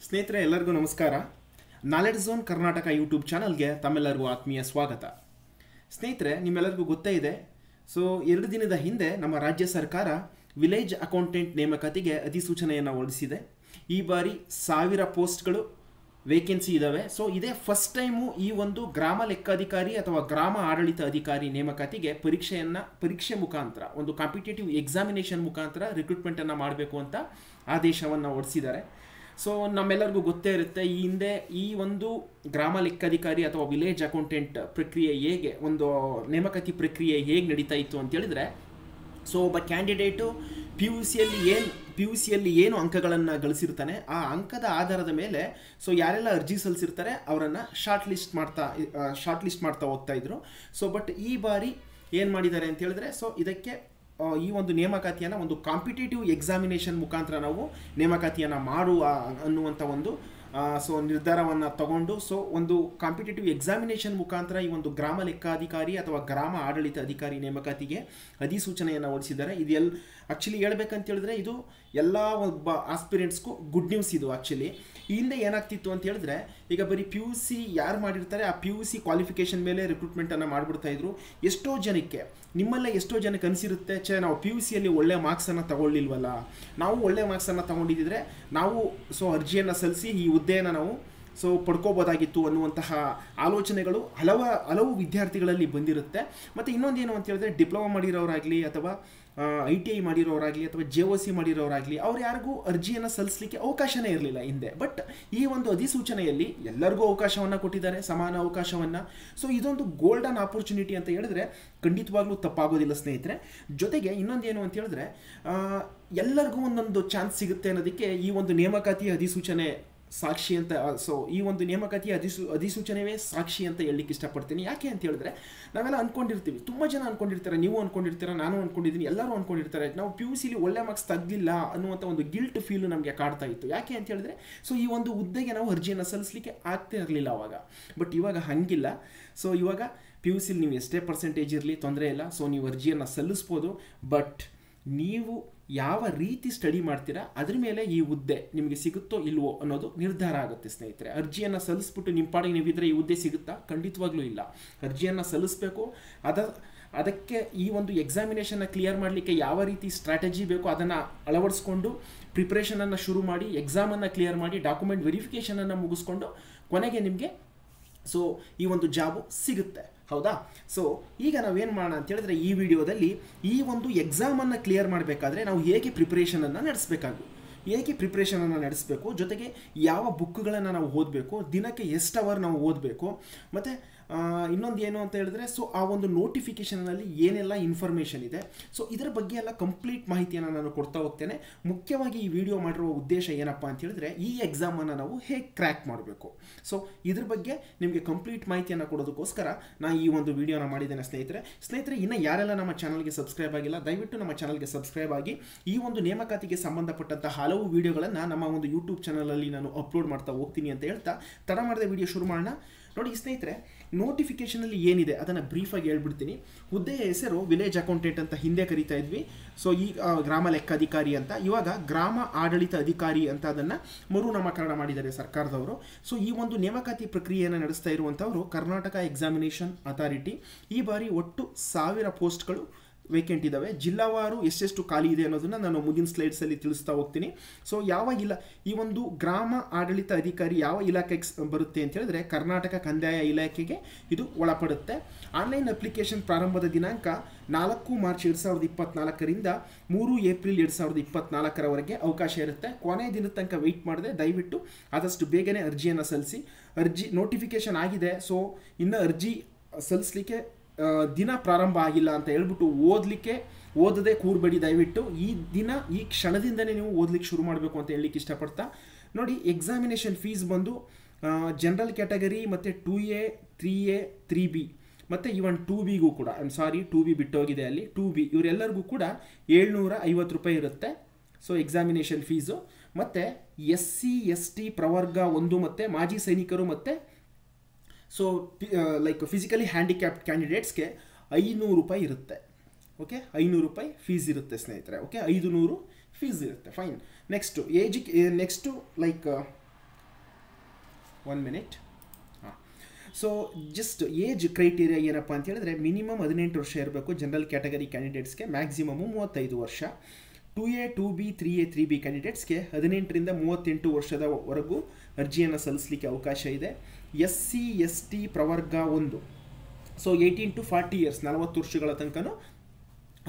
ಸ್ನೇಹಿತರೆ ಎಲ್ಲರಿಗೂ ನಮಸ್ಕಾರ. ನಾಲೆಡ್ಜ್ ಝೋನ್ ಕರ್ನಾಟಕ ಯೂಟ್ಯೂಬ್ ಚಾನಲ್ಗೆ ತಮ್ಮೆಲ್ಲರಿಗೂ ಆತ್ಮೀಯ ಸ್ವಾಗತ. ಸ್ನೇಹಿತರೆ, ನಿಮ್ಮೆಲ್ಲರಿಗೂ ಗೊತ್ತೇ ಇದೆ. ಸೊ 2 ದಿನದ ಹಿಂದೆ ನಮ್ಮ ರಾಜ್ಯ ಸರ್ಕಾರ ವಿಲೇಜ್ ಅಕೌಂಟೆಂಟ್ ನೇಮಕಾತಿಗೆ ಅಧಿಸೂಚನೆಯನ್ನು ಹೊರಡಿಸಿದೆ. ಈ ಬಾರಿ 1000 ಪೋಸ್ಟ್ಗಳು ವೇಕೆನ್ಸಿ ಇದ್ದಾವೆ. ಸೊ ಇದೇ ಫಸ್ಟ್ ಟೈಮು ಈ ಒಂದು ಗ್ರಾಮ ಲೆಕ್ಕಾಧಿಕಾರಿ ಅಥವಾ ಗ್ರಾಮ ಆಡಳಿತ ಅಧಿಕಾರಿ ನೇಮಕಾತಿಗೆ ಪರೀಕ್ಷೆ ಮುಖಾಂತರ ಒಂದು ಕಾಂಪಿಟೇಟಿವ್ ಎಕ್ಸಾಮಿನೇಷನ್ ಮುಖಾಂತರ ರಿಕ್ರೂಟ್ಮೆಂಟನ್ನು ಮಾಡಬೇಕು ಅಂತ ಆದೇಶವನ್ನು ಹೊರಡಿಸಿದ್ದಾರೆ. ಸೊ ನಮ್ಮೆಲ್ಲರಿಗೂ ಗೊತ್ತೇ ಇರುತ್ತೆ, ಈ ಹಿಂದೆ ಈ ಒಂದು ಗ್ರಾಮ ಲೆಕ್ಕಾಧಿಕಾರಿ ಅಥವಾ ವಿಲೇಜ್ ಅಕೌಂಟೆಂಟ್ ಪ್ರಕ್ರಿಯೆ ಹೇಗೆ, ಒಂದು ನೇಮಕಾತಿ ಪ್ರಕ್ರಿಯೆ ಹೇಗೆ ನಡೀತಾ ಇತ್ತು ಅಂತ ಹೇಳಿದ್ರೆ, ಸೊ ಒಬ್ಬ ಕ್ಯಾಂಡಿಡೇಟು ಪಿ ಯು ಸಿಯಲ್ಲಿ ಏನು ಅಂಕಗಳನ್ನು ಗಳಿಸಿರ್ತಾನೆ, ಆ ಅಂಕದ ಆಧಾರದ ಮೇಲೆ ಸೊ ಯಾರೆಲ್ಲ ಅರ್ಜಿ ಸಲ್ಲಿಸಿರ್ತಾರೆ ಅವರನ್ನು ಶಾರ್ಟ್ ಲಿಸ್ಟ್ ಮಾಡ್ತಾ ಹೋಗ್ತಾ ಇದ್ರು. ಸೊ ಬಟ್ ಈ ಬಾರಿ ಏನು ಮಾಡಿದ್ದಾರೆ ಅಂತ ಹೇಳಿದ್ರೆ, ಸೊ ಇದಕ್ಕೆ ಈ ಒಂದು ನೇಮಕಾತಿಯನ್ನು ಒಂದು ಕಾಂಪಿಟೇಟಿವ್ ಎಕ್ಸಾಮಿನೇಷನ್ ಮುಖಾಂತರ ನಾವು ನೇಮಕಾತಿಯನ್ನು ಮಾಡುವ ಅನ್ನುವಂಥ ಒಂದು ನಿರ್ಧಾರವನ್ನು ತಗೊಂಡು, ಸೊ ಒಂದು ಕಾಂಪಿಟೇಟಿವ್ ಎಕ್ಸಾಮಿನೇಷನ್ ಮುಖಾಂತರ ಈ ಒಂದು ಗ್ರಾಮ ಲೆಕ್ಕಾಧಿಕಾರಿ ಅಥವಾ ಗ್ರಾಮ ಆಡಳಿತ ಅಧಿಕಾರಿ ನೇಮಕಾತಿಗೆ ಅಧಿಸೂಚನೆಯನ್ನು ಹೊರಡಿಸಿದ್ದಾರೆ. ಇದು ಆ್ಯಕ್ಚುಲಿ ಹೇಳ್ಬೇಕಂತ ಹೇಳಿದ್ರೆ ಇದು ಎಲ್ಲ ಒಬ್ಬ ಆಸ್ಪಿರೆಂಟ್ಸ್ಗೂ ಗುಡ್ ನ್ಯೂಸ್ ಇದು. ಆ್ಯಕ್ಚುಲಿ ಈ ಹಿಂದೆ ಏನಾಗ್ತಿತ್ತು ಅಂತ ಹೇಳಿದ್ರೆ, ಈಗ ಬರೀ ಪಿ ಯು ಸಿ ಯಾರು ಮಾಡಿರ್ತಾರೆ ಆ ಪಿ ಯು ಸಿ ಕ್ವಾಲಿಫಿಕೇಷನ್ ಮೇಲೆ ರಿಕ್ರೂಟ್ಮೆಂಟನ್ನು ಮಾಡಿಬಿಡ್ತಾ ಇದ್ರು. ನಿಮ್ಮಲ್ಲೇ ಎಷ್ಟೋ ಜನಕ್ಕೆ ಅನಿಸಿರುತ್ತೆ, ನಾವು ಪಿ ಯು ಸಿಯಲ್ಲಿ ಒಳ್ಳೆ ಮಾರ್ಕ್ಸನ್ನು ತಗೊಳ್ಳಿಲ್ವಲ್ಲ, ನಾವು ಒಳ್ಳೆ ಮಾರ್ಕ್ಸನ್ನು ತಗೊಂಡಿದ್ದರೆ ನಾವು ಅರ್ಜಿಯನ್ನು ಸಲ್ಲಿಸಿ ಈ ಹುದ್ದೆಯನ್ನು ನಾವು ಪಡ್ಕೋಬೋದಾಗಿತ್ತು ಅನ್ನುವಂತಹ ಆಲೋಚನೆಗಳು ಹಲವು ವಿದ್ಯಾರ್ಥಿಗಳಲ್ಲಿ ಬಂದಿರುತ್ತೆ. ಮತ್ತು ಇನ್ನೊಂದೇನು ಅಂತ ಹೇಳಿದ್ರೆ, ಡಿಪ್ಲೊಮಾ ಮಾಡಿರೋರಾಗಲಿ ಅಥವಾ ITI ಮಾಡಿರೋರಾಗಲಿ ಅಥವಾ JOC ಮಾಡಿರೋರಾಗಲಿ ಅವ್ರು ಯಾರಿಗೂ ಅರ್ಜಿಯನ್ನು ಸಲ್ಲಿಸಲಿಕ್ಕೆ ಅವಕಾಶನೇ ಇರಲಿಲ್ಲ ಹಿಂದೆ. ಬಟ್ ಈ ಒಂದು ಅಧಿಸೂಚನೆಯಲ್ಲಿ ಎಲ್ಲರಿಗೂ ಅವಕಾಶವನ್ನು ಕೊಟ್ಟಿದ್ದಾರೆ, ಸಮಾನ ಅವಕಾಶವನ್ನು. ಸೊ ಇದೊಂದು ಗೋಲ್ಡನ್ ಆಪರ್ಚುನಿಟಿ ಅಂತ ಹೇಳಿದ್ರೆ ಖಂಡಿತವಾಗ್ಲೂ ತಪ್ಪಾಗೋದಿಲ್ಲ ಸ್ನೇಹಿತರೆ. ಜೊತೆಗೆ ಇನ್ನೊಂದೇನು ಅಂತ ಹೇಳಿದ್ರೆ, ಎಲ್ಲರಿಗೂ ಒಂದೊಂದು ಚಾನ್ಸ್ ಸಿಗುತ್ತೆ ಅನ್ನೋದಕ್ಕೆ ಈ ಒಂದು ನೇಮಕಾತಿ ಅಧಿಸೂಚನೆ ಸಾಕ್ಷಿ ಅಂತ. ಸೊ ಈ ಒಂದು ನೇಮಕಾತಿ ಅಧಿಸೂಚನೆವೇ ಸಾಕ್ಷಿ ಅಂತ ಹೇಳಲಿಕ್ಕೆ ಇಷ್ಟಪಡ್ತೀನಿ. ಯಾಕೆ ಅಂತ ಹೇಳಿದ್ರೆ, ನಾವೆಲ್ಲ ಅಂದ್ಕೊಂಡಿರ್ತೀವಿ, ತುಂಬ ಜನ ಅಂದ್ಕೊಂಡಿರ್ತಾರೆ, ನೀವು ಅಂದ್ಕೊಂಡಿರ್ತೀರ, ನಾನು ಅಂದ್ಕೊಂಡಿದ್ದೀನಿ, ಎಲ್ಲರೂ ಅಂದ್ಕೊಂಡಿರ್ತಾರೆ, ನಾವು ಪಿ ಯು ಸಿಲಿ ಒಳ್ಳೆ ಮಾರ್ಕ್ಸ್ ತೆಗ್ದಿಲ್ಲ ಅನ್ನುವಂಥ ಒಂದು ಗಿಲ್ಟ್ ಫೀಲು ನಮಗೆ ಕಾಡ್ತಾ ಇತ್ತು. ಯಾಕೆ ಅಂತ ಹೇಳಿದ್ರೆ, ಸೊ ಈ ಒಂದು ಹುದ್ದೆಗೆ ನಾವು ಅರ್ಜಿಯನ್ನು ಸಲ್ಲಿಸಲಿಕ್ಕೆ ಆಗ್ತಾ ಇರಲಿಲ್ಲ ಅವಾಗ. ಬಟ್ ಇವಾಗ ಹಾಗಿಲ್ಲ. ಸೊ ಇವಾಗ ಪಿ ಯು ಸಿಲಿ ನೀವು ಎಷ್ಟೇ ಪರ್ಸೆಂಟೇಜ್ ಇರಲಿ ತೊಂದರೆ ಇಲ್ಲ, ಸೊ ನೀವು ಅರ್ಜಿಯನ್ನು ಸಲ್ಲಿಸ್ಬೋದು. ಬಟ್ ನೀವು ಯಾವ ರೀತಿ ಸ್ಟಡಿ ಮಾಡ್ತೀರಾ ಅದ್ರ ಮೇಲೆ ಈ ಹುದ್ದೆ ನಿಮಗೆ ಸಿಗುತ್ತೋ ಇಲ್ವೋ ಅನ್ನೋದು ನಿರ್ಧಾರ ಆಗುತ್ತೆ ಸ್ನೇಹಿತರೆ. ಅರ್ಜಿಯನ್ನು ಸಲ್ಲಿಸ್ಬಿಟ್ಟು ನಿಮ್ಮ ಪಾಡಿಗೆ ನೀವಿದ್ರೆ ಈ ಹುದ್ದೆ ಸಿಗುತ್ತಾ? ಖಂಡಿತವಾಗ್ಲೂ ಇಲ್ಲ. ಅರ್ಜಿಯನ್ನು ಸಲ್ಲಿಸಬೇಕು. ಅದಕ್ಕೆ ಈ ಒಂದು ಎಕ್ಸಾಮಿನೇಷನ್ನ ಕ್ಲಿಯರ್ ಮಾಡಲಿಕ್ಕೆ ಯಾವ ರೀತಿ ಸ್ಟ್ರಾಟಜಿ ಬೇಕೋ ಅದನ್ನು ಅಳವಡಿಸ್ಕೊಂಡು ಪ್ರಿಪ್ರೇಷನನ್ನು ಶುರು ಮಾಡಿ, ಎಕ್ಸಾಮನ್ನು ಕ್ಲಿಯರ್ ಮಾಡಿ, ಡಾಕ್ಯುಮೆಂಟ್ ವೆರಿಫಿಕೇಷನನ್ನು ಮುಗಿಸ್ಕೊಂಡು ಕೊನೆಗೆ ನಿಮಗೆ ಈ ಒಂದು ಜಾಬು ಸಿಗುತ್ತೆ. ಹೌದಾ? ಸೊ ಈಗ ನಾವೇನು ಮಾಡೋಣ ಅಂತ ಹೇಳಿದ್ರೆ, ಈ ವಿಡಿಯೋದಲ್ಲಿ ಈ ಒಂದು ಎಕ್ಸಾಮನ್ನು ಕ್ಲಿಯರ್ ಮಾಡಬೇಕಾದ್ರೆ ನಾವು ಹೇಗೆ ಪ್ರಿಪ್ರೇಷನನ್ನು ನಡೆಸಬೇಕು, ಜೊತೆಗೆ ಯಾವ ಬುಕ್ಗಳನ್ನು ನಾವು ಓದಬೇಕು, ದಿನಕ್ಕೆ ಎಷ್ಟು ಅವರ್ ನಾವು ಓದಬೇಕು, ಮತ್ತು ಇನ್ನೊಂದು ಏನು ಅಂತ ಹೇಳಿದ್ರೆ, ಸೊ ಆ ಒಂದು ನೋಟಿಫಿಕೇಷನಲ್ಲಿ ಏನೆಲ್ಲ ಇನ್ಫಾರ್ಮೇಷನ್ ಇದೆ, ಸೊ ಇದರ ಬಗ್ಗೆ ಎಲ್ಲ ಕಂಪ್ಲೀಟ್ ಮಾಹಿತಿಯನ್ನು ನಾನು ಕೊಡ್ತಾ ಹೋಗ್ತೇನೆ. ಮುಖ್ಯವಾಗಿ ಈ ವಿಡಿಯೋ ಮಾಡಿರುವ ಉದ್ದೇಶ ಏನಪ್ಪ ಅಂತ ಹೇಳಿದ್ರೆ, ಈ ಎಕ್ಸಾಮನ್ನು ನಾವು ಹೇಗೆ ಕ್ರ್ಯಾಕ್ ಮಾಡಬೇಕು, ಸೊ ಇದ್ರ ಬಗ್ಗೆ ನಿಮಗೆ ಕಂಪ್ಲೀಟ್ ಮಾಹಿತಿಯನ್ನು ಕೊಡೋದಕ್ಕೋಸ್ಕರ ನಾನು ಈ ಒಂದು ವಿಡಿಯೋನ ಮಾಡಿದ್ದೇನೆ ಸ್ನೇಹಿತರೆ. ಇನ್ನು ಯಾರೆಲ್ಲ ನಮ್ಮ ಚಾನಲ್ಗೆ ಸಬ್ಸ್ಕ್ರೈಬ್ ಆಗಿಲ್ಲ, ದಯವಿಟ್ಟು ನಮ್ಮ ಚಾನಲ್ಗೆ ಸಬ್ಸ್ಕ್ರೈಬ್ ಆಗಿ. ಈ ಒಂದು ನೇಮಕಾತಿಗೆ ಸಂಬಂಧಪಟ್ಟಂಥ ಹಲವು ವಿಡಿಯೋಗಳನ್ನು ನಮ್ಮ ಒಂದು ಯೂಟ್ಯೂಬ್ ಚಾನಲಲ್ಲಿ ನಾನು ಅಪ್ಲೋಡ್ ಮಾಡ್ತಾ ಹೋಗ್ತೀನಿ ಅಂತ ಹೇಳ್ತಾ ತಡ ಮಾಡದೆ ವಿಡಿಯೋ ಶುರು ಮಾಡೋಣ. ನೋಡಿ ಸ್ನೇಹಿತರೆ, ನೋಟಿಫಿಕೇಷನಲ್ಲಿ ಏನಿದೆ ಅದನ್ನು ಬ್ರೀಫಾಗಿ ಹೇಳ್ಬಿಡ್ತೀನಿ. ಹುದ್ದೆಯ ಹೆಸರು ವಿಲೇಜ್ ಅಕೌಂಟೆಂಟ್ ಅಂತ ಹಿಂದೆ ಕರಿತಾ ಇದ್ವಿ. ಸೊ ಈ ಗ್ರಾಮ ಲೆಕ್ಕಾಧಿಕಾರಿ ಅಂತ, ಇವಾಗ ಗ್ರಾಮ ಆಡಳಿತ ಅಧಿಕಾರಿ ಅಂತ ಅದನ್ನು ಮರುನಾಮಕರಣ ಮಾಡಿದ್ದಾರೆ ಸರ್ಕಾರದವರು. ಸೊ ಈ ಒಂದು ನೇಮಕಾತಿ ಪ್ರಕ್ರಿಯೆಯನ್ನು ನಡೆಸ್ತಾ ಇರುವಂಥವರು ಕರ್ನಾಟಕ ಎಕ್ಸಾಮಿನೇಷನ್ ಅಥಾರಿಟಿ. ಈ ಬಾರಿ ಒಟ್ಟು 1000 ಪೋಸ್ಟ್ಗಳು ವೇಕೆಂಟ್ ಇದ್ದಾವೆ. ಜಿಲ್ಲಾವಾರು ಎಷ್ಟೆಷ್ಟು ಖಾಲಿ ಇದೆ ಅನ್ನೋದನ್ನು ನಾನು ಮುಂದಿನ ಸ್ಲೈಡ್ಸಲ್ಲಿ ತಿಳಿಸ್ತಾ ಹೋಗ್ತೀನಿ. ಸೊ ಈ ಒಂದು ಗ್ರಾಮ ಆಡಳಿತ ಅಧಿಕಾರಿ ಯಾವ ಇಲಾಖೆಗೆ ಬರುತ್ತೆ ಅಂತ ಹೇಳಿದ್ರೆ, ಕರ್ನಾಟಕ ಕಂದಾಯ ಇಲಾಖೆಗೆ ಇದು ಒಳಪಡುತ್ತೆ. ಆನ್ಲೈನ್ ಅಪ್ಲಿಕೇಶನ್ ಪ್ರಾರಂಭದ ದಿನಾಂಕ 4 ಮಾರ್ಚ್ 2024ರಿಂದ 3 ಏಪ್ರಿಲ್ 2024ರವರೆಗೆ ಅವಕಾಶ ಇರುತ್ತೆ. ಕೊನೆಯ ದಿನದ ತನಕ ವೆಯ್ಟ್ ಮಾಡದೆ ದಯವಿಟ್ಟು ಆದಷ್ಟು ಬೇಗನೆ ಅರ್ಜಿಯನ್ನು ಸಲ್ಲಿಸಿ. ನೋಟಿಫಿಕೇಶನ್ ಆಗಿದೆ, ಸೊ ಇನ್ನು ಅರ್ಜಿ ಸಲ್ಲಿಸಲಿಕ್ಕೆ ದಿನ ಪ್ರಾರಂಭ ಆಗಿಲ್ಲ ಅಂತ ಹೇಳ್ಬಿಟ್ಟು ಓದದೆ ಕೂರ್ಬೇಡಿ. ದಯವಿಟ್ಟು ಈ ಕ್ಷಣದಿಂದನೇ ನೀವು ಓದಲಿಕ್ಕೆ ಶುರು ಮಾಡಬೇಕು ಅಂತ ಹೇಳಲಿಕ್ಕೆ ಇಷ್ಟಪಡ್ತಾ, ನೋಡಿ ಎಕ್ಸಾಮಿನೇಷನ್ ಫೀಸ್ ಬಂದು ಜನರಲ್ ಕ್ಯಾಟಗರಿ ಮತ್ತು 2A 3A 3B ಮತ್ತು ಇವನ್ 2Bಗೂ ಕೂಡ, 2B ಬಿಟ್ಟೋಗಿದೆ ಅಲ್ಲಿ, 2B ಇವರೆಲ್ಲರಿಗೂ ಕೂಡ 750 ರೂಪಾಯಿ ಇರುತ್ತೆ. So examination fees. ಮತ್ತು SC ST ಪ್ರವರ್ಗ 1 ಮತ್ತು ಮಾಜಿ ಸೈನಿಕರು ಮತ್ತು ಫಿಸಿಕಲಿ ಹ್ಯಾಂಡಿಕ್ಯಾಪ್ಡ್ ಕ್ಯಾಂಡಿಡೇಟ್ಸ್ಗೆ 500 ರೂಪಾಯಿ ಇರುತ್ತೆ. ಓಕೆ, 500 ರೂಪಾಯಿ ಫೀಸ್ ಇರುತ್ತೆ ಸ್ನೇಹಿತರೆ. ಓಕೆ, 500 ಫೀಸ್ ಇರುತ್ತೆ. ಫೈನ್. Next 1 minute. ಹಾಂ, ಸೊ ಜಸ್ಟ್ ಏಜ್ ಕ್ರೈಟೀರಿಯಾ ಏನಪ್ಪ ಅಂತ ಹೇಳಿದ್ರೆ ಮಿನಿಮಮ್ 18 ವರ್ಷ ಇರಬೇಕು ಜನರಲ್ ಕ್ಯಾಟಗರಿ ಕ್ಯಾಂಡಿಡೇಟ್ಸ್ಗೆ, ಮ್ಯಾಕ್ಸಿಮಮು 35 ವರ್ಷ. 2A 2B 3A 3B ಕ್ಯಾಂಡಿಡೇಟ್ಸ್ಗೆ 18ರಿಂದ 38 ವರ್ಷದವರೆಗೂ ಅರ್ಜಿಯನ್ನು ಸಲ್ಲಿಸಲಿಕ್ಕೆ ಅವಕಾಶ ಇದೆ. SC ST ಪ್ರವರ್ಗ 1, ಸೊ 18 to 40 ಇಯರ್ಸ್, 40 ವರ್ಷಗಳ ತನಕನೂ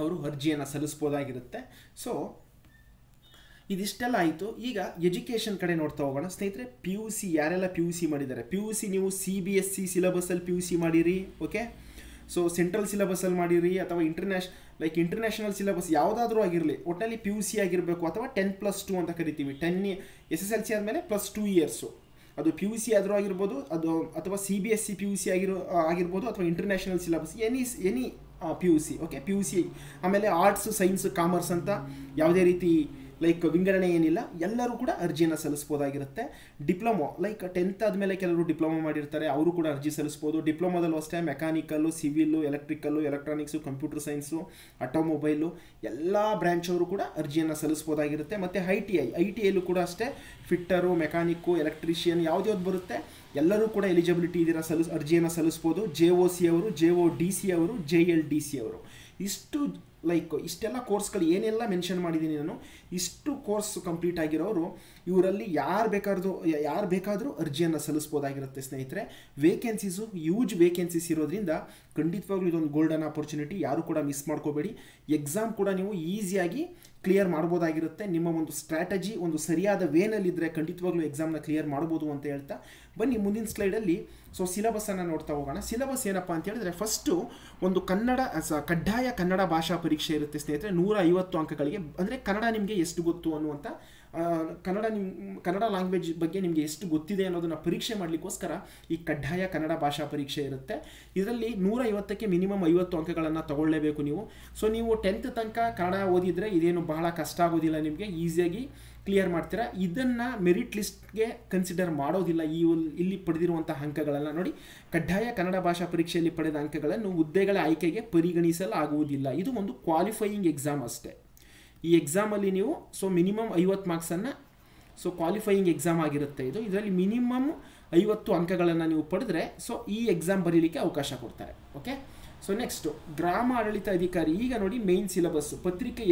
ಅವರು ಅರ್ಜಿಯನ್ನು ಸಲ್ಲಿಸ್ಬೋದಾಗಿರುತ್ತೆ. ಸೊ ಇದಿಷ್ಟೆಲ್ಲ ಆಯಿತು. ಈಗ ಎಜುಕೇಷನ್ ಕಡೆ ನೋಡ್ತಾ ಹೋಗೋಣ ಸ್ನೇಹಿತರೆ. PUC ಯಾರೆಲ್ಲ PUC ಮಾಡಿದ್ದಾರೆ, PUC ನೀವು CBSE ಸಿಲೆಬಸಲ್ಲಿ PUC ಮಾಡಿರಿ, ಓಕೆ. ಸೊ ಸೆಂಟ್ರಲ್ ಸಿಲೆಬಸಲ್ಲಿ ಮಾಡಿರಿ ಅಥವಾ ಇಂಟರ್ನ್ಯಾಷನಲ್ ಸಿಲೆಬಸ್ ಯಾವುದಾದ್ರೂ ಆಗಿರಲಿ, ಒಟ್ಟಲ್ಲಿ PUC ಆಗಿರಬೇಕು. ಅಥವಾ 10+2 ಅಂತ ಕರಿತೀವಿ. 10 SSLC ಆದಮೇಲೆ +2 ಇಯರ್ಸು, ಅದು PUC ಆದರೂ ಆಗಿರ್ಬೋದು, ಅದು ಅಥವಾ CBSE PUC ಆಗಿರ್ಬೋದು, ಅಥವಾ international syllabus any PUC, okay. PUC ಆಮೇಲೆ ಆರ್ಟ್ಸ್ ಸೈನ್ಸ್ ಕಾಮರ್ಸ್ ಅಂತ ಯಾವುದೇ ರೀತಿ ವಿಂಗಡಣೆ ಏನಿಲ್ಲ, ಎಲ್ಲರೂ ಕೂಡ ಅರ್ಜಿಯನ್ನು ಸಲ್ಲಿಸ್ಬೋದಾಗಿರುತ್ತೆ. ಡಿಪ್ಲೊಮೊ 10th ಆದಮೇಲೆ ಕೆಲವರು ಡಿಪ್ಲೊಮೊ ಮಾಡಿರ್ತಾರೆ, ಅವರು ಕೂಡ ಅರ್ಜಿ ಸಲ್ಲಿಸ್ಬೋದು. ಡಿಪ್ಲೊಮೊದಲ್ಲೂ ಅಷ್ಟೇ mechanical, civil, electrical, electronics, computer science, automobile ಎಲ್ಲ ಬ್ರ್ಯಾಂಚ್ ಅವರು ಕೂಡ ಅರ್ಜಿಯನ್ನು ಸಲ್ಲಿಸ್ಬೋದಾಗಿರುತ್ತೆ. ಮತ್ತು ಐ ಟಿ ಐಲೂ ಕೂಡ ಅಷ್ಟೇ ಫಿಟ್ಟರು, ಮೆಕ್ಯಾನಿಕ್ಕು, ಎಲೆಕ್ಟ್ರಿಷಿಯನ್ ಯಾವ್ದು ಬರುತ್ತೆ ಎಲ್ಲರೂ ಕೂಡ ಎಲಿಜಿಬಿಲಿಟಿ ಇದರ ಅರ್ಜಿಯನ್ನು ಸಲ್ಲಿಸ್ಬೋದು. JOC ಅವರು, JODC ಅವರು, JLDC ಅವರು, ಇಷ್ಟೆಲ್ಲ ಕೋರ್ಸ್ಗಳು ಏನೆಲ್ಲ ಮೆನ್ಷನ್ ಮಾಡಿದ್ದೀನಿ ನಾನು, ಇಷ್ಟು ಕೋರ್ಸ್ ಕಂಪ್ಲೀಟ್ ಆಗಿರೋರು ಇವರಲ್ಲಿ ಯಾರು ಬೇಕಾದರೂ ಅರ್ಜಿಯನ್ನು ಸಲ್ಲಿಸ್ಬೋದಾಗಿರುತ್ತೆ ಸ್ನೇಹಿತರೆ. ವೇಕೆನ್ಸೀಸು ಯೂಜ್ ವೇಕೆನ್ಸೀಸ್ ಇರೋದ್ರಿಂದ ಖಂಡಿತವಾಗ್ಲೂ ಇದೊಂದು ಗೋಲ್ಡನ್ ಆಪರ್ಚುನಿಟಿ, ಯಾರು ಕೂಡ ಮಿಸ್ ಮಾಡ್ಕೋಬೇಡಿ. ಎಕ್ಸಾಮ್ ಕೂಡ ನೀವು ಈಸಿಯಾಗಿ ಕ್ಲಿಯರ್ ಮಾಡ್ಬೋದಾಗಿರುತ್ತೆ. ನಿಮ್ಮ ಒಂದು ಸ್ಟ್ರಾಟಜಿ ಒಂದು ಸರಿಯಾದ ವೇನಲ್ಲಿದ್ದರೆ ಖಂಡಿತವಾಗ್ಲೂ ಎಕ್ಸಾಮ್ನ ಕ್ಲಿಯರ್ ಮಾಡ್ಬೋದು ಅಂತ ಹೇಳ್ತಾ ಬನ್ನಿ ಮುಂದಿನ ಸ್ಲೈಡಲ್ಲಿ ಸಿಲೆಬಸ್ಸನ್ನು ನೋಡ್ತಾ ಹೋಗೋಣ. ಸಿಲೆಬಸ್ ಏನಪ್ಪ ಅಂತ ಹೇಳಿದ್ರೆ, ಫಸ್ಟು ಒಂದು ಕಡ್ಡಾಯ ಕನ್ನಡ ಭಾಷಾ ಪರೀಕ್ಷೆ ಇರುತ್ತೆ ಸ್ನೇಹಿತರೆ, 150 ಅಂಕಗಳಿಗೆ. ಅಂದರೆ ಕನ್ನಡ ನಿಮಗೆ ಎಷ್ಟು ಗೊತ್ತು ಅನ್ನುವಂಥ, ಕನ್ನಡ ಲ್ಯಾಂಗ್ವೇಜ್ ಬಗ್ಗೆ ನಿಮಗೆ ಎಷ್ಟು ಗೊತ್ತಿದೆ ಅನ್ನೋದನ್ನು ಪರೀಕ್ಷೆ ಮಾಡಲಿಕ್ಕೋಸ್ಕರ ಈ ಕಡ್ಡಾಯ ಕನ್ನಡ ಭಾಷಾ ಪರೀಕ್ಷೆ ಇರುತ್ತೆ. ಇದರಲ್ಲಿ 150ಕ್ಕೆ ಮಿನಿಮಮ್ 50 ಅಂಕಗಳನ್ನು ತಗೊಳ್ಳೇಬೇಕು ನೀವು. ಸೊ ನೀವು 10th ತನಕ ಕನ್ನಡ ಓದಿದರೆ ಇದೇನು ಬಹಳ ಕಷ್ಟ ಆಗೋದಿಲ್ಲ, ನಿಮಗೆ ಈಸಿಯಾಗಿ ಕ್ಲಿಯರ್ ಮಾಡ್ತೀರಾ. ಇದನ್ನು ಮೆರಿಟ್ ಲಿಸ್ಟ್ಗೆ ಕನ್ಸಿಡರ್ ಮಾಡೋದಿಲ್ಲ. ಇಲ್ಲಿ ಪಡೆದಿರುವಂಥ ಅಂಕಗಳನ್ನು ನೋಡಿ, ಕಡ್ಡಾಯ ಕನ್ನಡ ಭಾಷಾ ಪರೀಕ್ಷೆಯಲ್ಲಿ ಪಡೆದ ಅಂಕಗಳನ್ನು ಹುದ್ದೆಗಳ ಆಯ್ಕೆಗೆ ಪರಿಗಣಿಸಲಾಗುವುದಿಲ್ಲ. ಇದು ಒಂದು ಕ್ವಾಲಿಫೈಯಿಂಗ್ ಎಕ್ಸಾಮ್ ಅಷ್ಟೇ. ಈ ಎಕ್ಸಾಮಲ್ಲಿ ನೀವು ಮಿನಿಮಮ್ 50 ಮಾರ್ಕ್ಸನ್ನು, ಕ್ವಾಲಿಫೈಯಿಂಗ್ ಎಕ್ಸಾಮ್ ಆಗಿರುತ್ತೆ ಇದು. ಇದರಲ್ಲಿ ಮಿನಿಮಮ್ 50 ಅಂಕಗಳನ್ನು ನೀವು ಪಡೆದ್ರೆ ಈ ಎಕ್ಸಾಮ್ ಬರೀಲಿಕ್ಕೆ ಅವಕಾಶ ಕೊಡ್ತಾರೆ, ಓಕೆ. ನೆಕ್ಸ್ಟು ಗ್ರಾಮ ಆಡಳಿತ ಅಧಿಕಾರಿ. ಈಗ ನೋಡಿ ಮೈನ್ ಸಿಲೆಬಸ್ ಪತ್ರಿಕೆ,